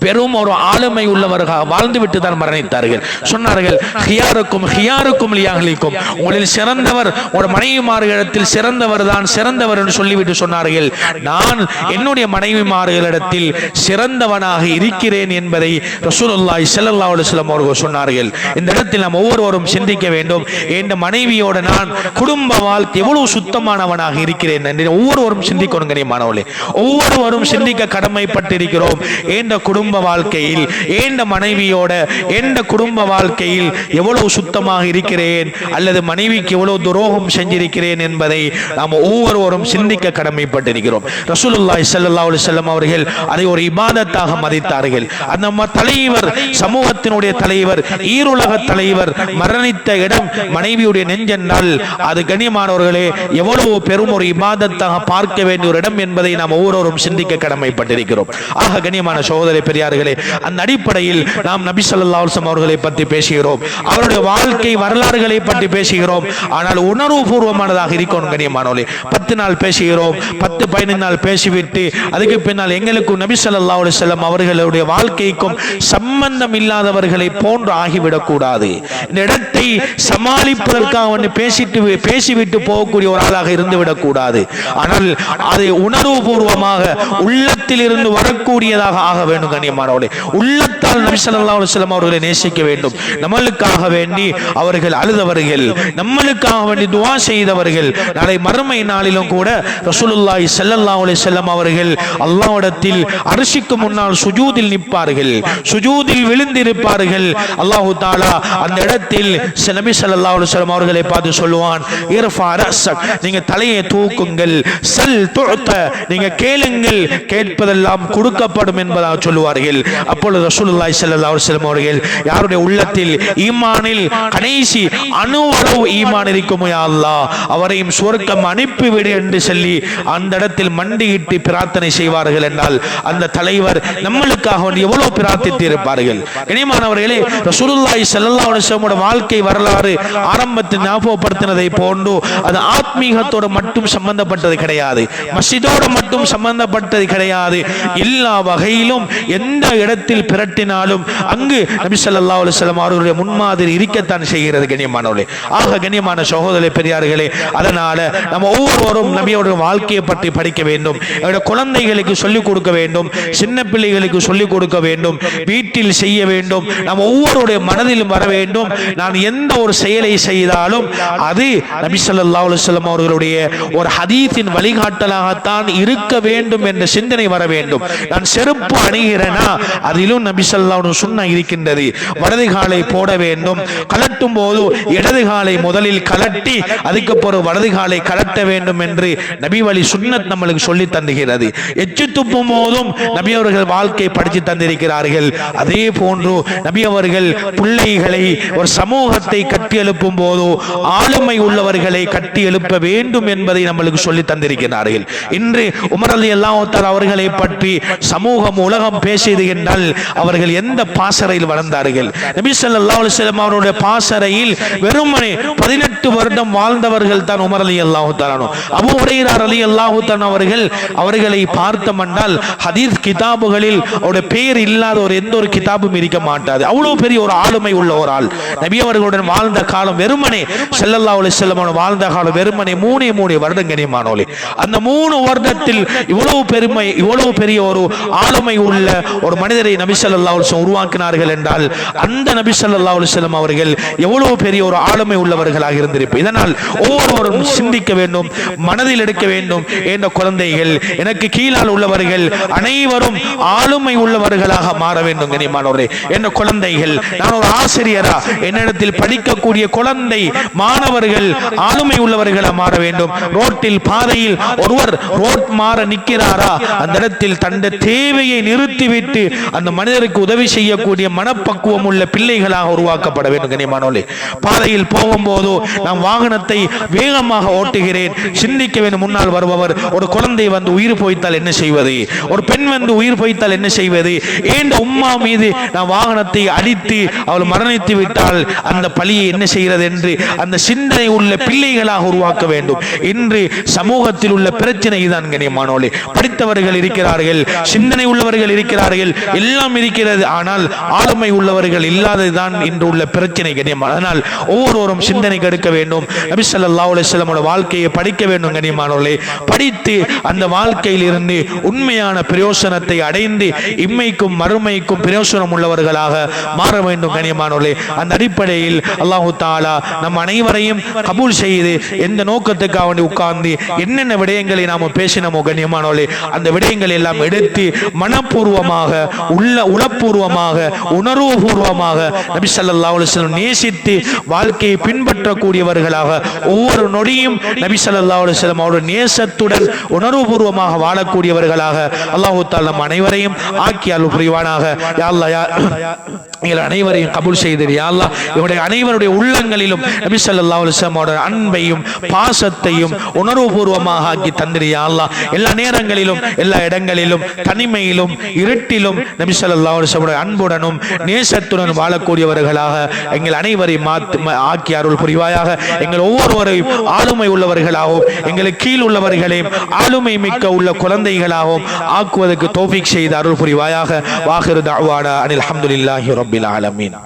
பெரும் ஒரு ஆளுமை உள்ளவர்களாக வாழ்ந்துவிட்டு தான் மரணித்தார்கள். சொன்னார்கள், உங்களில் சிறந்தவர் ஒரு மனைவிமார்களிடத்தில் சிறந்தவர் தான் சிறந்தவர் என்று சொல்லிவிட்டு சொன்னார்கள், நான் என்னுடைய மனைவிமார்களிடத்தில் சிறந்தவனாக இருக்கிறேன் என்பதை ரசூலுல்லாஹி ஸல்லல்லாஹு அலைஹி வஸல்லம் அவர்கள் சொன்னார்கள். இந்த இடத்தில் நாம் ஒவ்வொருவரும் சிந்திக்க வேண்டும், என் மனைவியோடு நான் குடும்ப வாழ்க்கை எவ்வளவு சுத்தமானவனாக இருக்கிறேன் என்று ஒவ்வொருவரும் சிந்திக்கணும். கண்ணியமானவர்களே, ஒவ்வொருவரும் சிந்திக்க கடமைப்பட்டிருக்கிறோம். குடும்ப வாழ்க்கையில் எந்த மனைவியோட எந்த குடும்ப வாழ்க்கையில் எவ்வளவு சுத்தமாக இருக்கிறேன் அல்லது மனைவிக்கு எவ்வளவு துரோகம் செஞ்சிருக்கிறேன் என்பதை நாம் ஒவ்வொருவரும் சிந்திக்க கடமைப்பட்டிருக்கிறோம். ரசூலுல்லாஹி ஸல்லல்லாஹு அலைஹி வஸல்லம் அவர்கள் அதை ஒரு இபாதத்தாக மதித்தார்கள். அந்த தலைவர், சமூகத்தினுடைய தலைவர், ஈருலக தலைவர் மரணித்த இடம் மனைவியுடைய நெஞ்சென்றால் அது கண்ணியமானவர்களே எவ்வளவு பெரும் ஒரு இபாதத்தாக பார்க்க வேண்டிய ஒரு இடம் என்பதை நாம் ஒவ்வொருவரும் சிந்திக்க கடமைப்பட்டிருக்கிறோம். ஆக கண்ணியமான சகோதர பெரியார்களே, அந்த அடிப்படையில் நாம் நபி ஸல்லல்லாஹு அலைஹி வஸல்லம் அவர்களை பற்றி பேசுகிறோம், அவருடைய வாழ்க்கை வரலாறுகளை பற்றி பேசுகிறோம். ஆனால் உணர்வு பூர்வமானதாக இருக்கணும். கண்ணியமானவர்களே, 10 நாள் பேசுகிறோம், 10-15 நாள் பேசிவிட்டு அதுக்கு பின்னால் எங்களுக்கும் நபி ஸல்லல்லாஹு அலைஹி வஸல்லம் அவர்களுடைய வாழ்க்கைக்கும் சம்பந்தம் இல்லாதவர்களை போன்று ஆகிவிடக் கூடாது. இந்த இடத்தை சமாளிப்பதற்காக பேசிவிட்டு போகக்கூடிய ஒரு ஆளாக இருந்து விடக்கூடாது. ஆனால் அதை உணர்வு பூர்வமாக உள்ளத்தில் இருந்து வரக்கூடியதாக ஆக வேண்டும். கண்ணியமானவர்களே, உள்ளத்தால் நபி ஸல்லல்லாஹு அலைஹி வஸல்லம் அவர்களை நேசிக்க வேண்டும். நம்மளுக்காக வேண்டி அவர்கள் அழுதவர்கள், நம்மளுக்காக வேண்டி துஆ செய்தவர்கள், நாளை மறுமை நாளிலும் கூட ரசூலுல்லாஹி ஸல்லல்லாஹு அலைஹி வஸல்லம் அவர்கள் அல்லாஹ்விடத்தில் அர்ஷிக்கு முன்னால் சுஜூதில் நிற்பார்கள், சுஜூதில் விழுந்திருப்பார்கள். அல்லாஹ் தஆலா அந்த இடத்தில் நபி ஸல்லல்லாஹு அலைஹி வஸல்லம் அவர்களை பார்த்து சொல்லுவான், இர்ஃபா ரஸக், நீங்க தலையை தூக்குங்கள், சல் துஅத, நீங்க கேளுங்கள், கேட்பதெல்லாம் கொடுக்கப்படும் என்பதாக சொல்லுவார்கள். அப்பொழுது ரசூலுல்லாஹி ஸல்லல்லாஹு அலைஹி வஸல்லம் அவர்கள் யாருடைய உள்ளத்தில் ஈமானில் கடைசி அணுவளவு ஈமான் இருக்குமோ யா அல்லாஹ் அவரையும் சுவர்க்கம் அனுப்பிவிடு என்று சொல்லி அந்த இடத்தில் மண்டியிட்டு பிரார்த்தனை செய்வார்கள் என்றால் அந்த தலைவர் நம்மளுக்காக எவ்வளவு பிரார்த்தித்து இருப்பார்கள். கண்ணியமானவர்களே, ரசூலுல்லாஹி ஸல்லல்லாஹு அலைஹி வஸல்லம் வாழ்க்கை வரலாறு ஆரம்பத்தில் ஞாபகப்படுத்தினதை போன்று அது ஆத்மீகத்தோடு மட்டும் சம்பந்தப்பட்டது கிடையாது, மஸ்ஜிதோடு மட்டும் சம்பந்தப்பட்டது கிடையாது. எல்லா வகையிலும் எந்த இடத்தில் பிரட்டினாலும் அங்கு நபி ஸல்லல்லாஹு அலைஹி வஸல்லம் அவர்களுடைய முன்மாதிரி இருக்கத்தான் செய்கிறது. கண்ணியமானவர்களே, ஆக கண்ணியமான சகோதர பெரியார்களே, அதனால நம்ம ஒவ்வொருவரும் நபியோட வாழ்க்கையை பற்றி படிக்க வேண்டும், குழந்தைகளுக்கு சொல்லிக் கொடுக்க வேண்டும், சின்ன பிள்ளைகளுக்கு சொல்லிக் கொடுக்க வேண்டும், வீட்டில் செய்ய வேண்டும். நம்ம ஒவ்வொருடைய மனதிலும் வர வேண்டும், நான் எந்த ஒரு செயலை செய்தாலும் அது நபி ஸல்லல்லாஹு அலைஹி வஸல்லம் அவர்களுடைய ஒரு ஹதீஸின் வழிகாட்டலாகத்தான் இருக்க வேண்டும் என்ற சிந்தனை வர வேண்டும். நான் செருப்பு அணிகிறேனா அதிலும் நபி ஸல்லல்லாஹு அலைஹி வஸல்லம் சுன்னா இருக்கின்றது. வலது காலை போட வேண்டும், கலட்டும் போது இடது காலை முதலில் கலட்டி அதுக்கு பிறகு வலது காலை கலட்ட வேண்டும் என்று நபி வழி சுன்னத் நம்மளுக்கு சொல்லி தந்துகிறது. எச்சு துப்பும் போதும் நபி அவர்கள் வாழ்க்கை படித்து தந்திருக்கிறார்கள். அதே போன்று நபி அவர்கள் பிள்ளைகளை ஒரு சமூகத்தை கட்டி எழுப்பும் போது ஆளுமை உள்ளவர்களை கட்டி எழுப்ப வேண்டும் என்பதை நம்மளுக்கு சொல்லி தந்திருக்கிறார்கள். இன்று உமர் ரலியல்லாஹு தஆலா அவர்களை பற்றி சமூகம் உலகம் பேசியது என்றால் அவர்கள் எந்த பாசறையில் வளர்ந்தார்கள்? நபி ஸல்லல்லாஹு அலைஹி வஸல்லம் அவருடைய பாசறையில் வெறுமனே 18 வருடம் வாழ்ந்தவர்கள் தான் உமர் ரலியல்லாஹு தஆலா. அபூ ஹுரைரா ரலியல்லாஹு தஆலா அவர்களை பார்த்தோம்னால் ஹதீஸ் கிதாபுகளில் அவருடைய பெயர் இல்லாத ஒரு எந்த ஒரு கிதாபும் இருக்க மாட்டாது. அவ்வளவு பெரிய ஒரு ஆளுமை உள்ள ஒரு ஆள். நபி அவர்களுடன் வாழ்ந்த காலம் வெறுமனே ஸல்லல்லாஹு அலைஹி வஸல்லம் வாழ்ந்த காலம் வெறுமனே 3 வருடம். கண்ணியமானவர்களே, அந்த 3 வருடத்தில் இவ்வளவு பெருமை, இவ்வளவு பெரிய ஒரு ஆளுமை உள்ள ஒரு மனிதரை நபி ஸல்லல்லாஹு அலைஹி வஸல்லம் உருவாக்கினார்கள் என்றால் அந்த நபி ஸல்லல்லாஹு அலைஹி வஸல்லம் அவர்கள் எவ்வளவு பெரிய ஒரு ஆளுமை உள்ளவர்களாக இருந்திருப்பார். இதனால் ஒவ்வொருவரும் சிந்திக்க வேண்டும், மனதில் எடுக்க வேண்டும். என்ற குழந்தைகள், எனக்கு கீழால் உள்ளவர்கள் அனைவரும் ஆளுமை உள்ளவர்களாக மாற வேண்டும். கனிமானவரே, என்ற குழந்தைகள், நான் ஒரு ஆசிரியரா, என்னிடத்தில் படிக்கக்கூடிய குழந்தை மாணவர்கள் ஆளுமை உள்ளவர்களாக மாற வேண்டும். ரோட்டில் பாதையில் ஒருவர் ரோட் மாற நிற்கிறாரா, அந்த இடத்தில் தன்னுடைய தேவையை நிறுத்திவிட்டு அந்த மனிதருக்கு உதவி செய்யக்கூடிய மனப்பக்குவம் உள்ள பிள்ளைகளாக உருவாக்கப்பட வேண்டும். கனிமானவரே, பாதையில் போகும்போது நாம் வாகனத்தை வேகமாக ஓட்டுகிறேன், சிந்திக்க வேண்டும். முன்னால் வருபவர், ஒரு குழந்தை வந்து உயிர் போய்த்தால் என்ன செய்வது, ஒரு பெண் வந்து உயிர் போய்த்தால் என்ன செய்வது, ஏன் உம்மா மீது நான் வாகனத்தை அடித்து அவள் மரணித்து விட்டால் அந்த பழியை என்ன செய்கிறது என்று அந்த சிந்தனை உள்ள பிள்ளைகளாக உருவாக்க வேண்டும். இன்று சமூகத்தில் உள்ள பிரச்சனை தான் கனியமானோலே. படித்தவர்கள் இருக்கிறார்கள், சிந்தனை உள்ளவர்கள் இருக்கிறார்கள், எல்லாம் இருக்கிறது, ஆனால் ஆளுமை உள்ளவர்கள் இல்லாததுதான் இன்று உள்ள பிரச்சனை கனியமான. அதனால் ஒவ்வொருவரும் சிந்தனை கெடுக்க வேண்டும். நபி ஸல்லல்லாஹு அலைஹி வஸல்லம் வாழ்க்கையை படிக்க வேண்டும் கனியமானோலே. படித்து அந்த வாழ்க்கையில் இருந்து உண்மையான பிரயோசனத்தை அடைந்து இம்மைக்கும் மறுமைக்கும் பிரயோசனம் உள்ளவர்களாக மாற வேண்டும் கனியமானோலே. அந்த அடிப்படையில் அல்லாஹு தஆலா நம் அனைவரையும் கபூல் செய்து, எந்த நோக்கத்துக்காக உட்கார்ந்து என்னென்ன விடயங்களை நாம் பேசினோமோ கனியமானோலே, அந்த விடயங்களை எல்லாம் எடுத்து மனப்பூர்வமாக, உளப்பூர்வமாக, உணர்வுபூர்வமாக நபி ஸல்லல்லாஹு அலைஹி வஸல்லம் நேசித்து வாழ்க்கையை பின்பற்றக்கூடியவர்களாக, ஒவ்வொரு நொடியும் நபி ஸல்லல்லாஹு அலைஹி வஸல்லம் அவருடைய நேசத்துடன் உணர்வுபூர்வமாக வாழக்கூடியவர்களாக அல்லாஹ் தஆலா நம் அனைவரையும் ஆக்கி அருள் புரிவானாக. யா அல்லாஹ், எங்கள் அனைவரையும் கபூல் செய்தீர். யா அல்லாஹ், இவருடைய அனைவருடைய உள்ளங்களிலும் நபி ஸல்லல்லாஹு அலைஹி வஸல்லம் அவருடைய அன்பையும் பாசத்தையும் உணர்வுபூர்வமாக ஆக்கி தந்தீர். யா அல்லாஹ், எல்லா நேரங்களிலும், எல்லா இடங்களிலும், தனிமையிலும், இருட்டிலும் நபி ஸல்லல்லாஹு அலைஹி வஸல்லம் அன்புடனும் நேசத்துடன் வாழக்கூடியவர்களாக எங்கள் அனைவரையும் ஆக்கி அருள் புரிவாயாக. எங்கள் ஒவ்வொருவரையும் ஆளுமை உள்ளவர்களாகவும், எங்களுக்கு கீழ் உள்ளவர்களையும் ஆளுமை மிக்க உள்ள குழந்தைகளாகவும் ஆக்குவதற்கு தௌஃபீக் செய்து அருள் புரிவாயாக. வாஹிரு தஅவானா அனில் ஹம்துலில்லாஹி ரப்பில் ஆலமீன்.